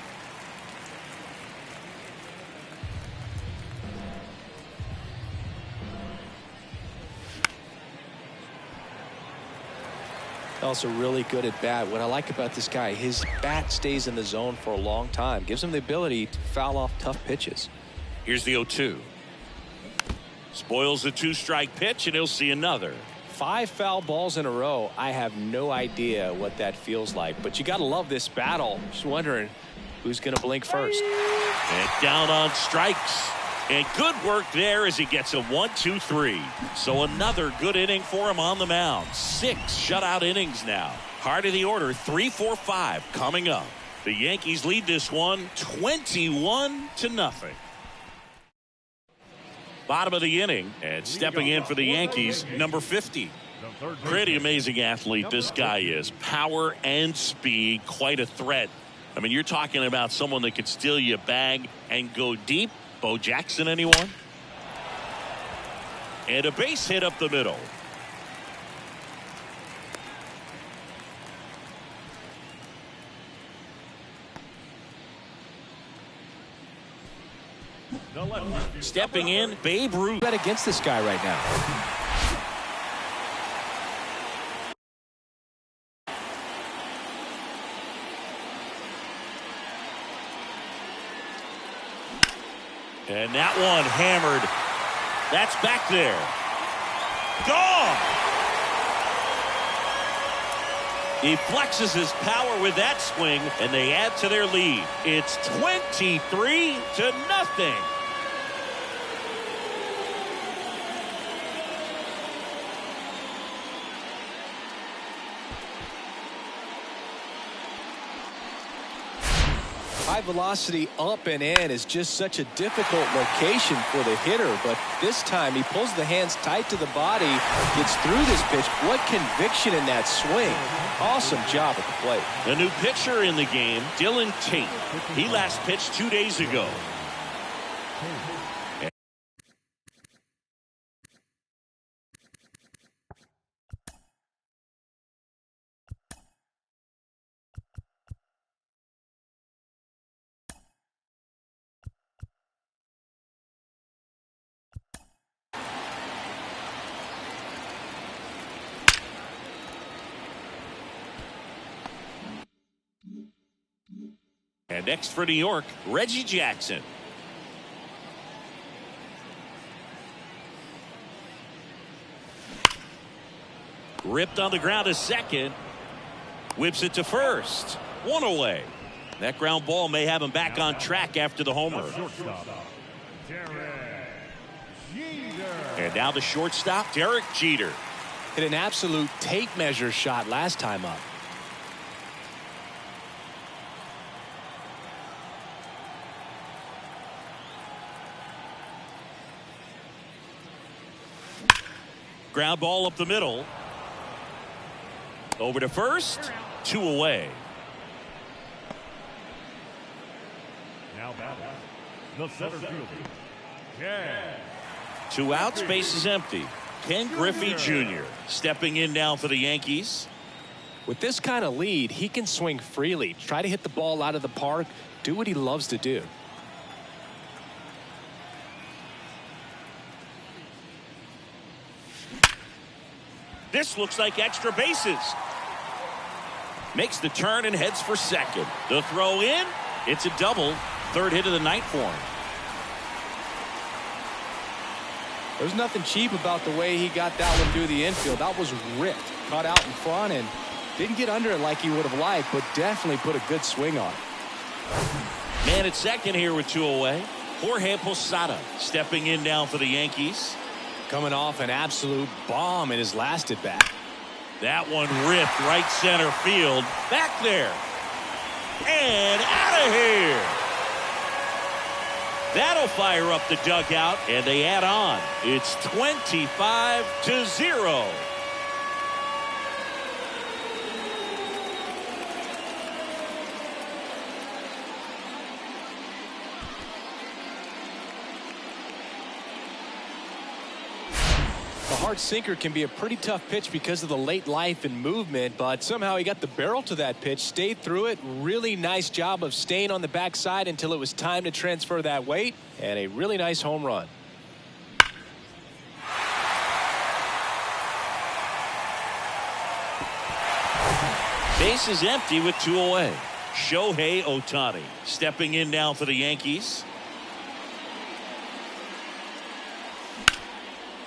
S3: Also really good at bat. What I like about this guy, his bat stays in the zone for a long time. Gives him the ability to foul off tough pitches.
S2: Here's the 0-2. Spoils the 2-strike pitch, and he'll see another.
S3: 5 foul balls in a row. I have no idea what that feels like, but you got to love this battle. Just wondering who's going to blink first.
S2: And down on strikes. And good work there as he gets a 1-2-3. So another good inning for him on the mound. 6 shutout innings now. Heart of the order, 3-4-5 coming up. The Yankees lead this one 21-0. Bottom of the inning, and stepping in for the Yankees, number 50. Pretty amazing athlete this guy is. Power and speed, quite a threat. I mean, you're talking about someone that could steal you a bag and go deep. Bo Jackson, anyone? And a base hit up the middle. Stepping in, Babe Ruth.
S3: Bet against this guy right now.
S2: And that one hammered. That's back there. Gone. He flexes his power with that swing, and they add to their lead. It's 23-0.
S3: High velocity up and in is just such a difficult location for the hitter, but this time he pulls the hands tight to the body, gets through this pitch. What conviction in that swing. Awesome job at the plate.
S2: The new pitcher in the game, Dylan Tate. He last pitched 2 days ago. And next for New York, Reggie Jackson. Ripped on the ground to second. Whips it to first. One away. That ground ball may have him back on track after the homer. And now the shortstop, Derek Jeter.
S3: Hit an absolute tape measure shot last time up.
S2: Ground ball up the middle. Over to first. 2 away.
S4: Now batting the center fielder, Ken.
S2: 2 outs, base is empty. Ken Griffey Jr. stepping in now for the Yankees.
S3: With this kind of lead, he can swing freely, try to hit the ball out of the park, do what he loves to do.
S2: This looks like extra bases. Makes the turn and heads for second. The throw in. It's a double. 3rd hit of the night for him.
S3: There's nothing cheap about the way he got that one through the infield. That was ripped. Caught out in front and didn't get under it like he would have liked, but definitely put a good swing on it.
S2: Man at second here with 2 away. Jorge Posada stepping in now for the Yankees.
S3: Coming off an absolute bomb in his last at bat.
S2: That one ripped right center field. Back there. And out of here. That'll fire up the dugout, and they add on. It's 25-0.
S3: The hard sinker can be a pretty tough pitch because of the late life and movement, but somehow he got the barrel to that pitch, stayed through it. Really nice job of staying on the backside until it was time to transfer that weight, and a really nice home run.
S2: Base is empty with 2 away. Shohei Ohtani stepping in now for the Yankees.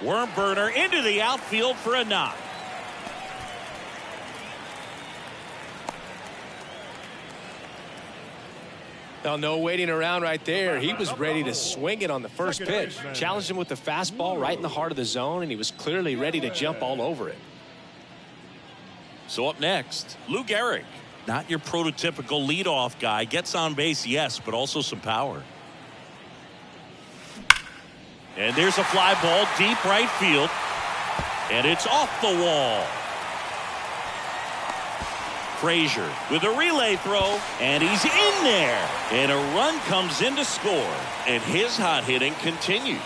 S2: Worm burner into the outfield for a knock.
S3: Now, no waiting around right there. He was ready to swing it on the first pitch. Challenged him with the fastball right in the heart of the zone, and he was clearly ready to jump all over it.
S2: So up next, Lou Gehrig. Not your prototypical leadoff guy. Gets on base, yes, but also some power. And there's a fly ball deep right field. And it's off the wall. Frazier with a relay throw. And he's in there. And a run comes in to score. And his hot hitting continues.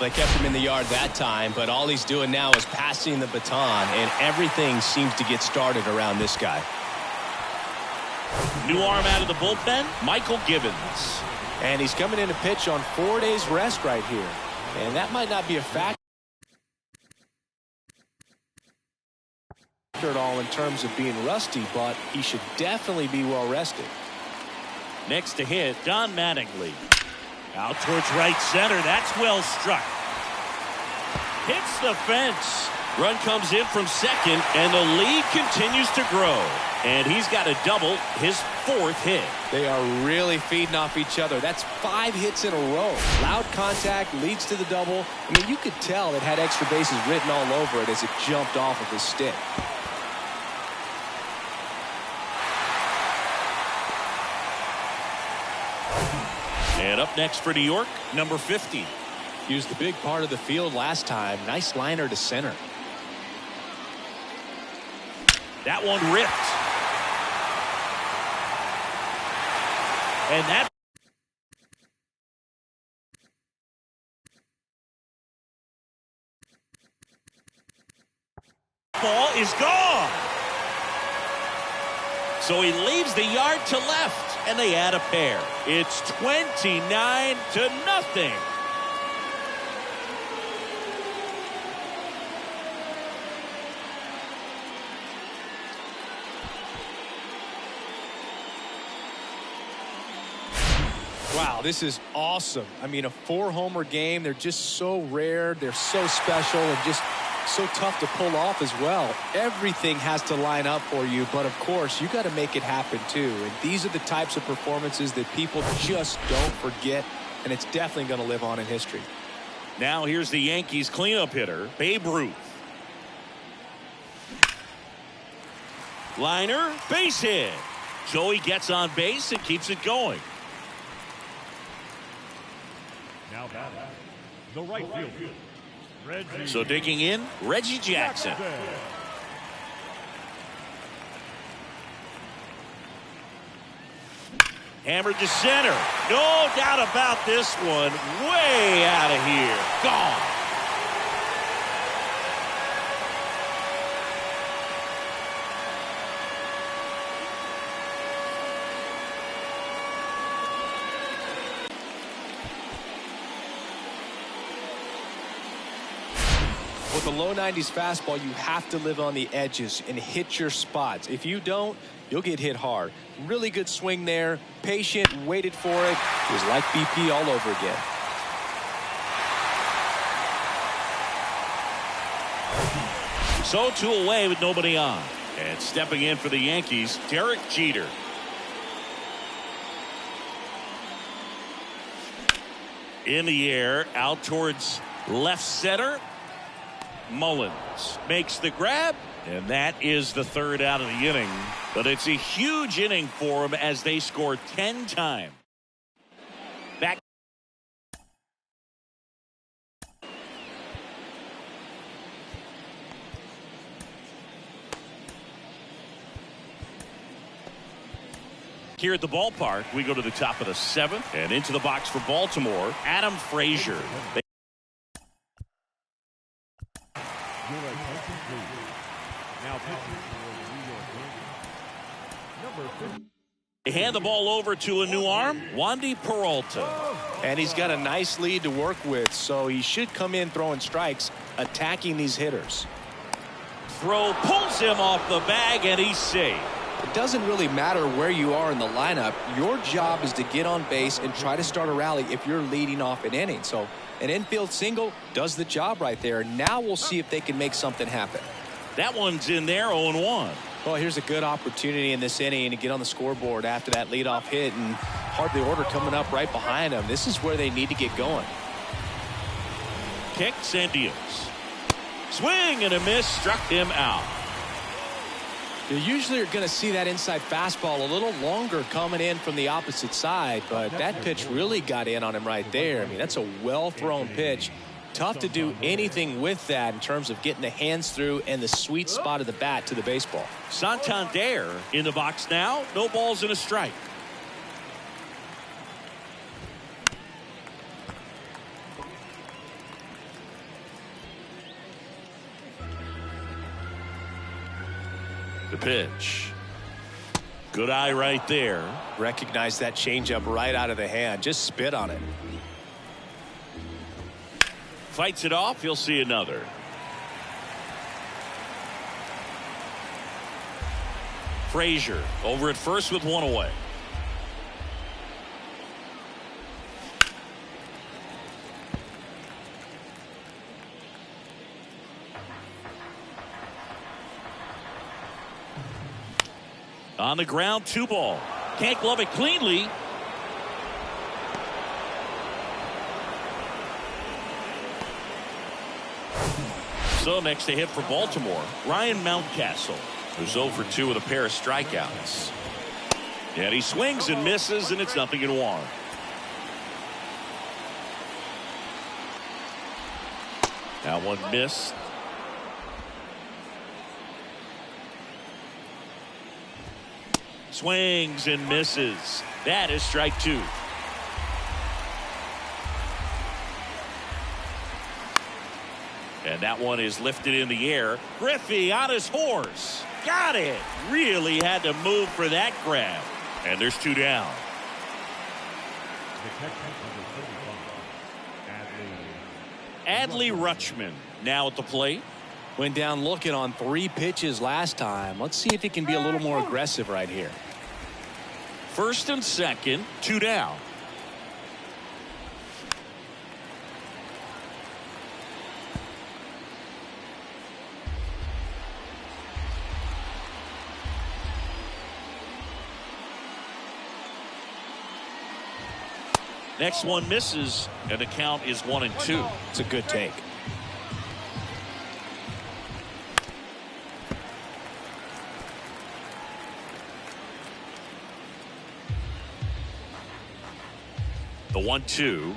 S3: They kept him in the yard that time, but all he's doing now is passing the baton, and everything seems to get started around this guy.
S2: New arm out of the bullpen, Michael Gibbons.
S3: And he's coming in to pitch on 4 days rest right here. And that might not be a factor at all in terms of being rusty, but he should definitely be well rested.
S2: Next to hit, Don Mattingly. Out towards right center. That's well struck. Hits the fence. Run comes in from second, and the lead continues to grow. And he's got a double, his 4th hit.
S3: They are really feeding off each other. That's 5 hits in a row. Loud contact leads to the double. I mean, you could tell it had extra bases written all over it as it jumped off of his stick.
S2: And up next for New York, number 50.
S3: Used the big part of the field last time. Nice liner to center.
S2: That one ripped. And that ball is gone. So he leaves the yard to left, and they add a pair. It's 29-0.
S3: Wow, this is awesome. I mean, a 4-homer game. They're just so rare. They're so special and just so tough to pull off as well. Everything has to line up for you, but of course, you got to make it happen too. And these are the types of performances that people just don't forget, and it's definitely going to live on in history.
S2: Now here's the Yankees cleanup hitter, Babe Ruth. Liner, base hit. Joey gets on base and keeps it going.
S4: Now batting, the right fielder, Reggie.
S2: So digging in, Reggie Jackson. Hammered to center. No doubt about this one. Way out of here. Gone.
S3: With the low 90s fastball, you have to live on the edges and hit your spots. If you don't, you'll get hit hard. Really good swing there. Patient, waited for it. It was like BP all over again.
S2: So 2 away with nobody on. And stepping in for the Yankees, Derek Jeter. In the air, out towards left center. Mullins makes the grab, and that is the 3rd out of the inning. But it's a huge inning for them as they score 10 times. Back. Here at the ballpark, we go to the top of the 7th and into the box for Baltimore, Adam Frazier. They hand the ball over to a new arm, Wandy Peralta.
S3: And he's got a nice lead to work with, so he should come in throwing strikes, attacking these hitters.
S2: Throw pulls him off the bag, and he's safe.
S3: It doesn't really matter where you are in the lineup. Your job is to get on base and try to start a rally if you're leading off an inning. So an infield single does the job right there. Now we'll see if they can make something happen.
S2: That one's in there, 0-1.
S3: Well, here's a good opportunity in this inning to get on the scoreboard after that leadoff hit, and hardly order coming up right behind them. This is where they need to get going.
S2: Kicks and deals. Swing and a miss, struck him out.
S3: You usually are going to see that inside fastball a little longer coming in from the opposite side, but that pitch really got in on him right there. I mean, that's a well-thrown pitch. Tough to do anything with that in terms of getting the hands through and the sweet spot of the bat to the baseball.
S2: Santander in the box now. No balls and a strike. The pitch. Good eye right there.
S3: Recognize that changeup right out of the hand. Just spit on it.
S2: Fights it off. He'll see another. Frazier over at first with 1 away. On the ground, 2 ball. Can't glove it cleanly. So next to hit for Baltimore, Ryan Mountcastle, who's 0 for 2 with a pair of strikeouts. And he swings and misses, and it's 0-1. Now one missed. Swings and misses. That is strike 2. And that one is lifted in the air. Griffey on his horse. Got it. Really had to move for that grab. And there's 2 down. Adley Rutschman now at the plate.
S3: Went down looking on 3 pitches last time. Let's see if he can be a little more aggressive right here.
S2: First and second, 2 down. Next one misses, and the count is 1-2.
S3: It's a good take.
S2: The 1-2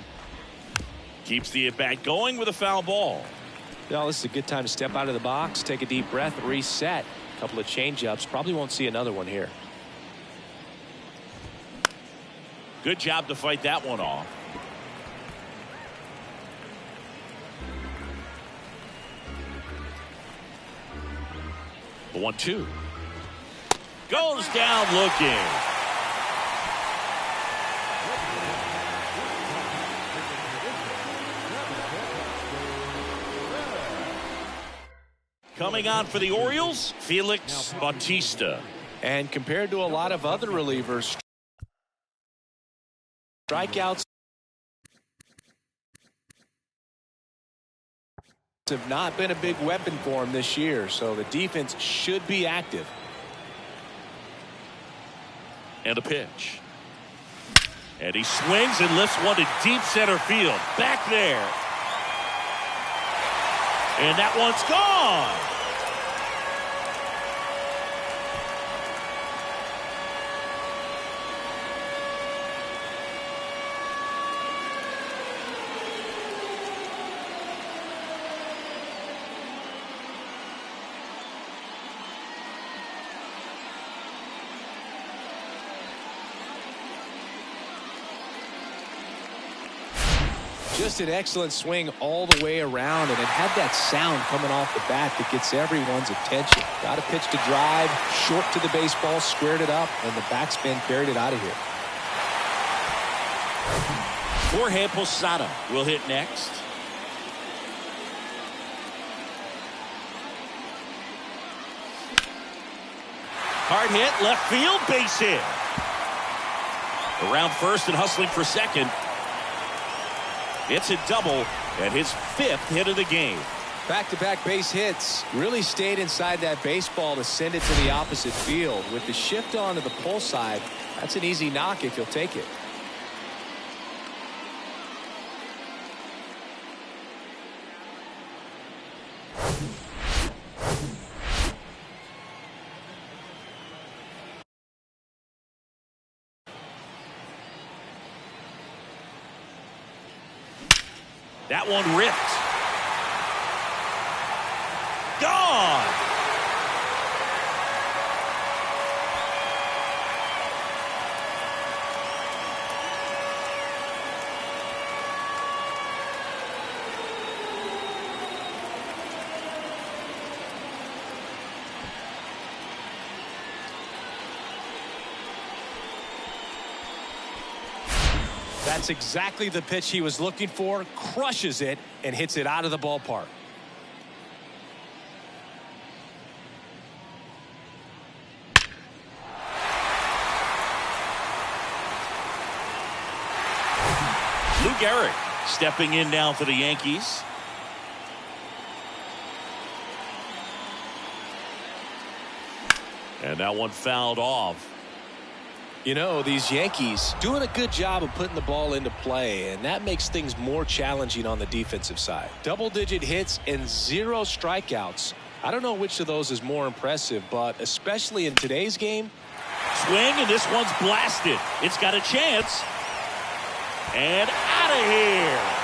S2: keeps the at-bat going with a foul ball.
S3: Well, this is a good time to step out of the box, take a deep breath, reset. A couple of change-ups. Probably won't see another one here.
S2: Good job to fight that one off. The 1-2 goes down looking. Coming on for the Orioles, Felix Bautista.
S3: And compared to a lot of other relievers, strikeouts have not been a big weapon for him this year, so the defense should be active.
S2: And a pitch. And he swings and lifts one to deep center field. Back there. And that one's gone.
S3: Just an excellent swing all the way around, and it had that sound coming off the bat that gets everyone's attention. Got a pitch to drive, short to the baseball, squared it up, and the backspin carried it out of here.
S2: Jorge Posada will hit next. Hard hit, left field, base hit. Around first and hustling for second. It's a double and his 5th hit of the game.
S3: Back-to-back base hits. Really stayed inside that baseball to send it to the opposite field. With the shift on to the pull side, that's an easy knock if you'll take it.
S2: That one ripped. Gone.
S3: That's exactly the pitch he was looking for. Crushes it and hits it out of the ballpark.
S2: Lou Gehrig stepping in now for the Yankees. And that one fouled off.
S3: You know, these Yankees doing a good job of putting the ball into play, and that makes things more challenging on the defensive side. Double-digit hits and 0 strikeouts. I don't know which of those is more impressive, but especially in today's game.
S2: Swing, and this one's blasted. It's got a chance. And out of here.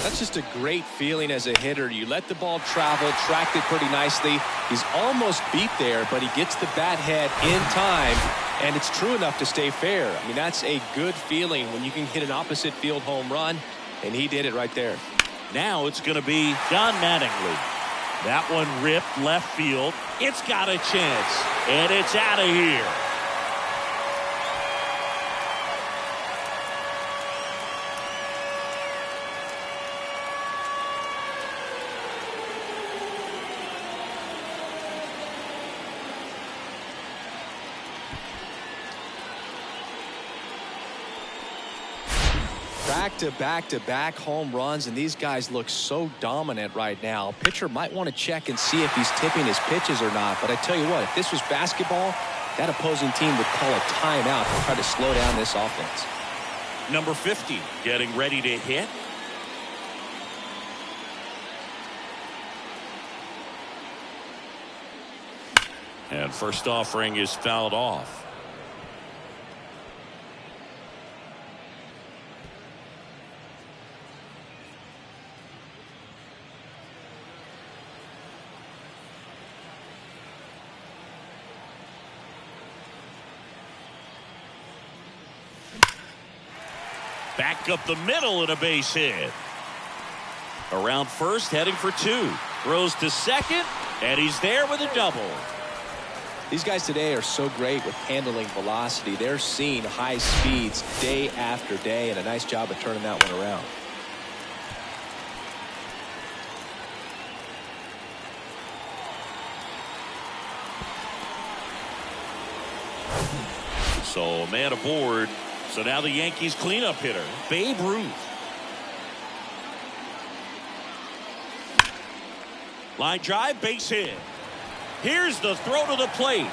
S3: That's just a great feeling as a hitter. You let the ball travel, tracked it pretty nicely. He's almost beat there, but he gets the bat head in time, and it's true enough to stay fair. I mean, that's a good feeling when you can hit an opposite field home run, and he did it right there.
S2: Now it's going to be Don Mattingly. That one ripped left field. It's got a chance, and it's out of here.
S3: back-to-back-to-back home runs, and these guys look so dominant right now. Pitcher might want to check and see if he's tipping his pitches or not. But I tell you what, if this was basketball, that opposing team would call a timeout to try to slow down this offense.
S2: Number 50 getting ready to hit. And first offering is fouled off. Back up the middle and a base hit. Around first, heading for two. Throws to second, and he's there with a double.
S3: These guys today are so great with handling velocity. They're seeing high speeds day after day, and a nice job of turning that one around.
S2: So a man aboard. So now the Yankees cleanup hitter, Babe Ruth. Line drive, base hit. Here's the throw to the plate.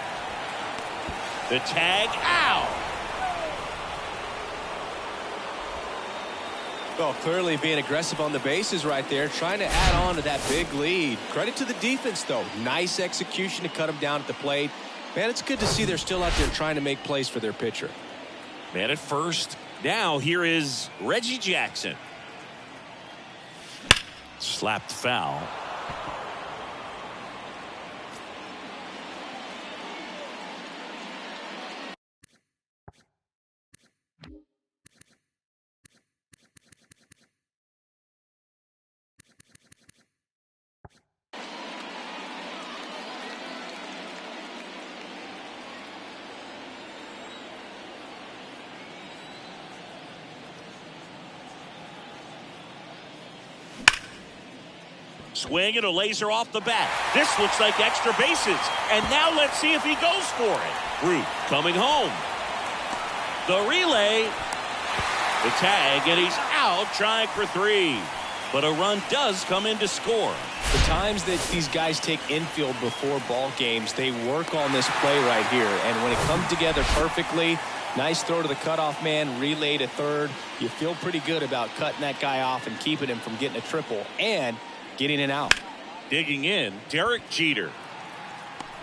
S2: The tag out.
S3: Well, clearly being aggressive on the bases right there, trying to add on to that big lead. Credit to the defense, though. Nice execution to cut him down at the plate. Man, it's good to see they're still out there trying to make plays for their pitcher.
S2: Man at first. Now here is Reggie Jackson. Slapped foul. Swing and a laser off the bat. This looks like extra bases. And now let's see if he goes for it. Root coming home. The relay. The tag, and he's out trying for three. But a run does come in to score.
S3: The times that these guys take infield before ball games, they work on this play right here. And when it comes together perfectly, nice throw to the cutoff man, relay to third. You feel pretty good about cutting that guy off and keeping him from getting a triple and getting it out.
S2: Digging in, Derek Jeter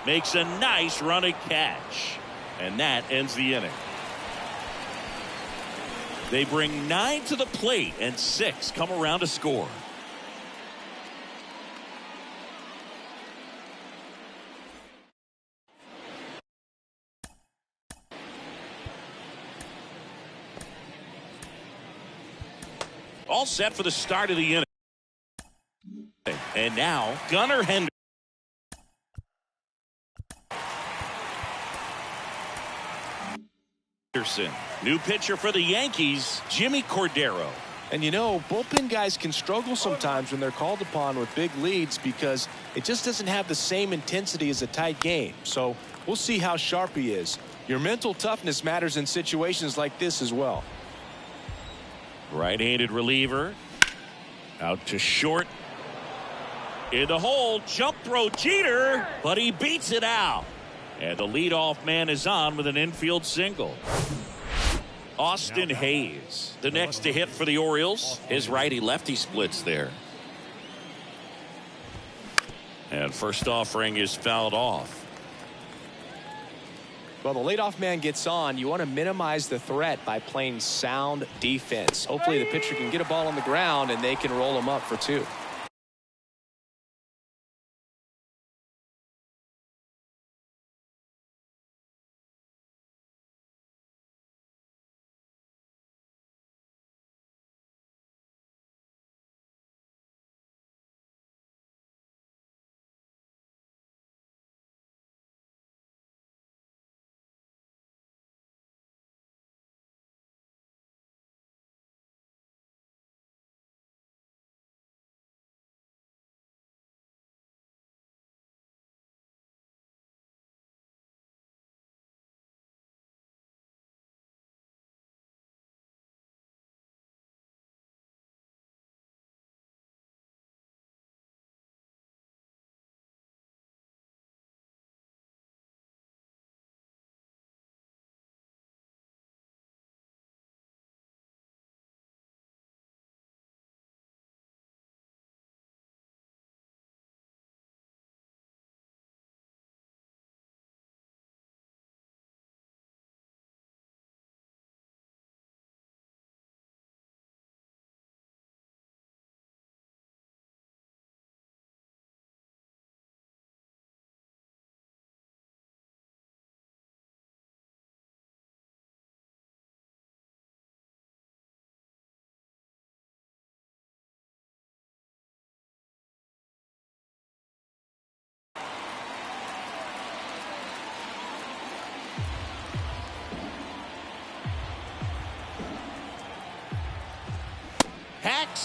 S2: makes a nice running catch. And that ends the inning. They bring 9 to the plate, and 6 come around to score. All set for the start of the inning. And now, Gunnar Henderson. New pitcher for the Yankees, Jimmy Cordero.
S3: And you know, bullpen guys can struggle sometimes when they're called upon with big leads because it just doesn't have the same intensity as a tight game. So we'll see how sharp he is. Your mental toughness matters in situations like this as well.
S2: Right-handed reliever. Out to short. In the hole, jump throw Jeter, but he beats it out. And the leadoff man is on with an infield single. Austin Hayes, the next to hit for the Orioles. His righty-lefty splits there. And first offering is fouled off.
S3: Well, the leadoff man gets on. You want to minimize the threat by playing sound defense. Hopefully the pitcher can get a ball on the ground and they can roll him up for 2.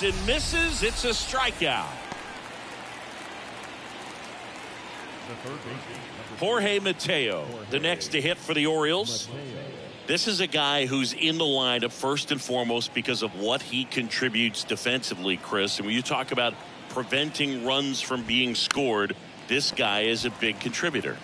S2: And misses. It's a strikeout. Jorge Mateo, the next to hit for the Orioles. This is a guy who's in the lineup first and foremost because of what he contributes defensively, Chris. And when you talk about preventing runs from being scored, this guy is a big contributor.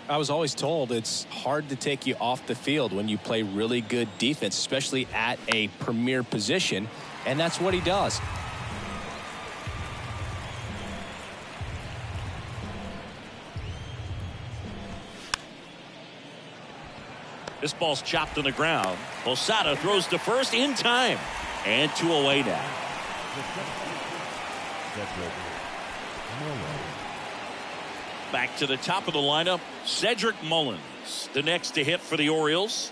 S3: I was always told it's hard to take you off the field when you play really good defense, especially at a premier position, and that's what he does.
S2: This ball's chopped on the ground. Posada throws to first in time. And 2 away now. Back to the top of the lineup, Cedric Mullins, the next to hit for the Orioles.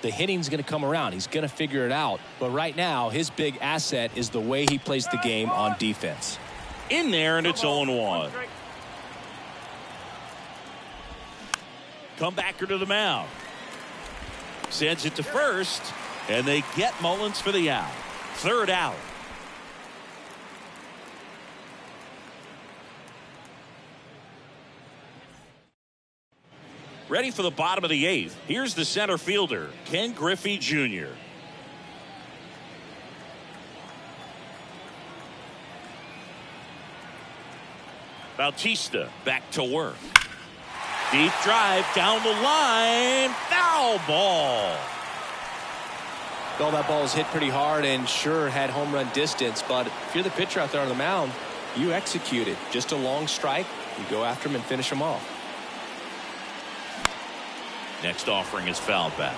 S3: The hitting's going to come around. He's going to figure it out. But right now, his big asset is the way he plays the game on defense.
S2: In there, and it's 0-1. Comebacker to the mound. Sends it to first, and they get Mullins for the out. Third out. Ready for the bottom of the 8th. Here's the center fielder, Ken Griffey Jr. Bautista back to work. Deep drive down the line. Foul ball.
S3: Well, that ball was hit pretty hard and sure had home run distance, but if you're the pitcher out there on the mound, you execute it. Just a long strike. You go after him and finish him off.
S2: Next offering is fouled back.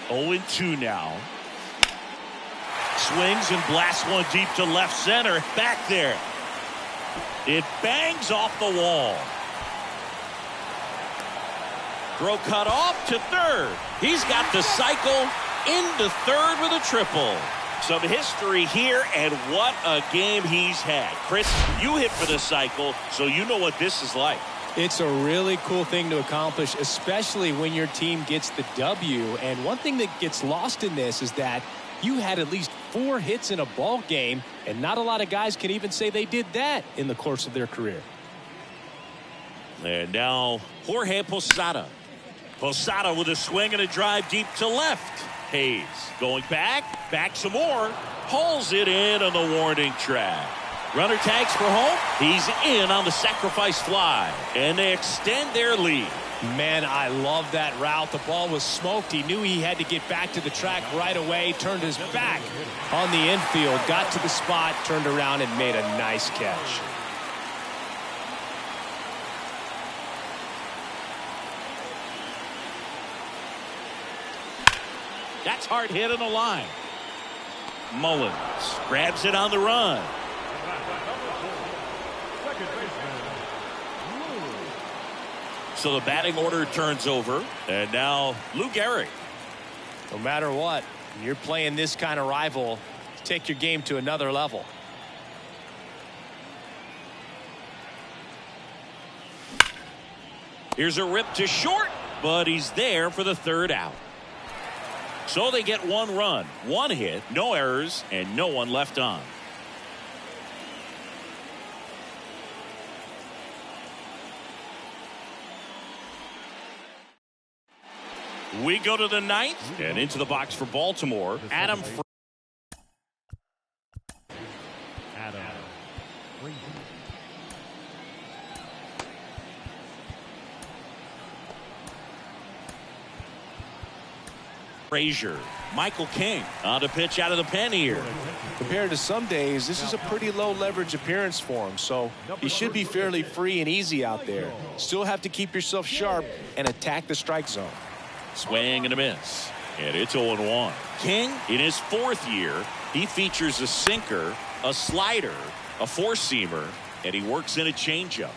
S2: Oh, 0-2 now. Swings and blasts one deep to left center. Back there. It bangs off the wall. Throw cut off to third. He's got the cycle into third with a triple. Some history here, and what a game he's had. Chris, you hit for the cycle, so you know what this is like.
S3: It's a really cool thing to accomplish, especially when your team gets the W. And one thing that gets lost in this is that you had at least 4 hits in a ball game, and not a lot of guys can even say they did that in the course of their career.
S2: And now Jorge Posada. Posada with a swing and a drive deep to left. Hayes going back some more. Pulls it in on the warning track. Runner tags for home. He's in on the sacrifice fly, and they extend their lead.
S3: Man, I love that route. The ball was smoked. He knew he had to get back to the track right away. Turned his back on the infield. Got to the spot. Turned around and made a nice catch.
S2: That's hard hit on the line. Mullins grabs it on the run. So the batting order turns over, and now Lou Gehrig.
S3: No matter what, when you're playing this kind of rival, take your game to another level.
S2: Here's a rip to short, but he's there for the third out. So they get 1 run, 1 hit, no errors, and no one left on. We go to the 9th and into the box for Baltimore. Adam Frazier. Michael King on to pitch out of the pen here.
S3: Compared to some days, this is a pretty low leverage appearance for him, so he should be fairly free and easy out there. Still have to keep yourself sharp and attack the strike zone.
S2: Swing and a miss, and it's 0-1. King, in his 4th year, he features a sinker, a slider, a 4-seamer, and he works in a changeup.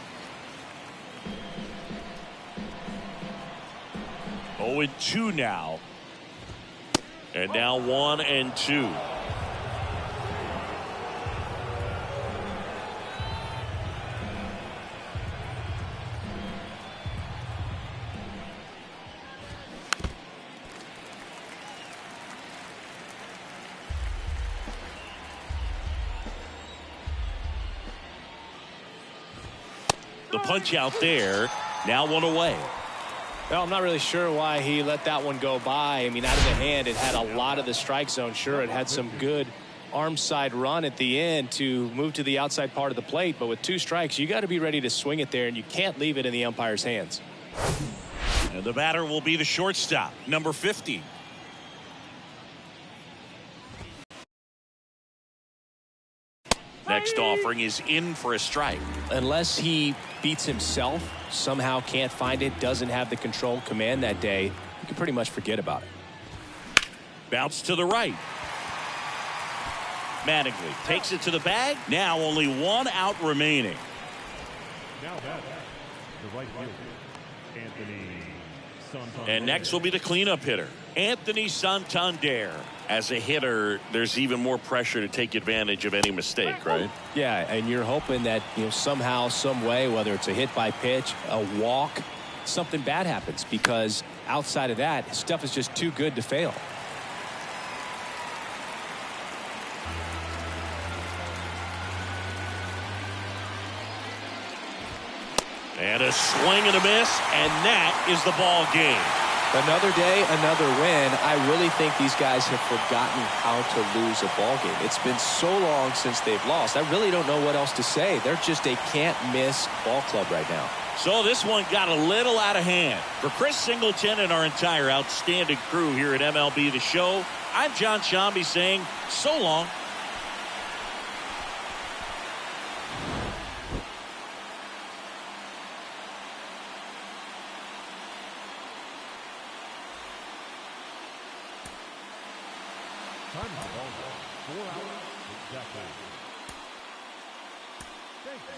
S2: 0-2 now. And now 1-2. The punch out there. Now 1 away.
S3: Well, I'm not really sure why he let that one go by. I mean, out of the hand, it had a lot of the strike zone. Sure, it had some good arm side run at the end to move to the outside part of the plate. But with 2 strikes, you got to be ready to swing it there, and you can't leave it in the umpire's hands.
S2: And the batter will be the shortstop, number 50. Next offering is in for a strike.
S3: Unless he beats himself, somehow can't find it, doesn't have the control command that day, you can pretty much forget about it.
S2: Bounce to the right. Mattingly takes it to the bag. Now only 1 out remaining.
S4: Now batting, the right fielder, Anthony Santander.
S2: And next will be the cleanup hitter, Anthony Santander. As a hitter, there's even more pressure to take advantage of any mistake, right?
S3: Yeah, and you're hoping that, somehow, some way, whether it's a hit by pitch, a walk, something bad happens, because outside of that, his stuff is just too good to fail.
S2: And a swing and a miss, and that is the ball game.
S3: Another day, another win. I really think these guys have forgotten how to lose a ball game. It's been so long since they've lost. I really don't know what else to say. They're just a can't-miss ball club right now.
S2: So this one got a little out of hand. For Chris Singleton and our entire outstanding crew here at MLB The Show, I'm John Shambi saying so long.
S4: Time of the ball, 4 hours exactly. Thank you.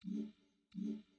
S5: Mm-hmm.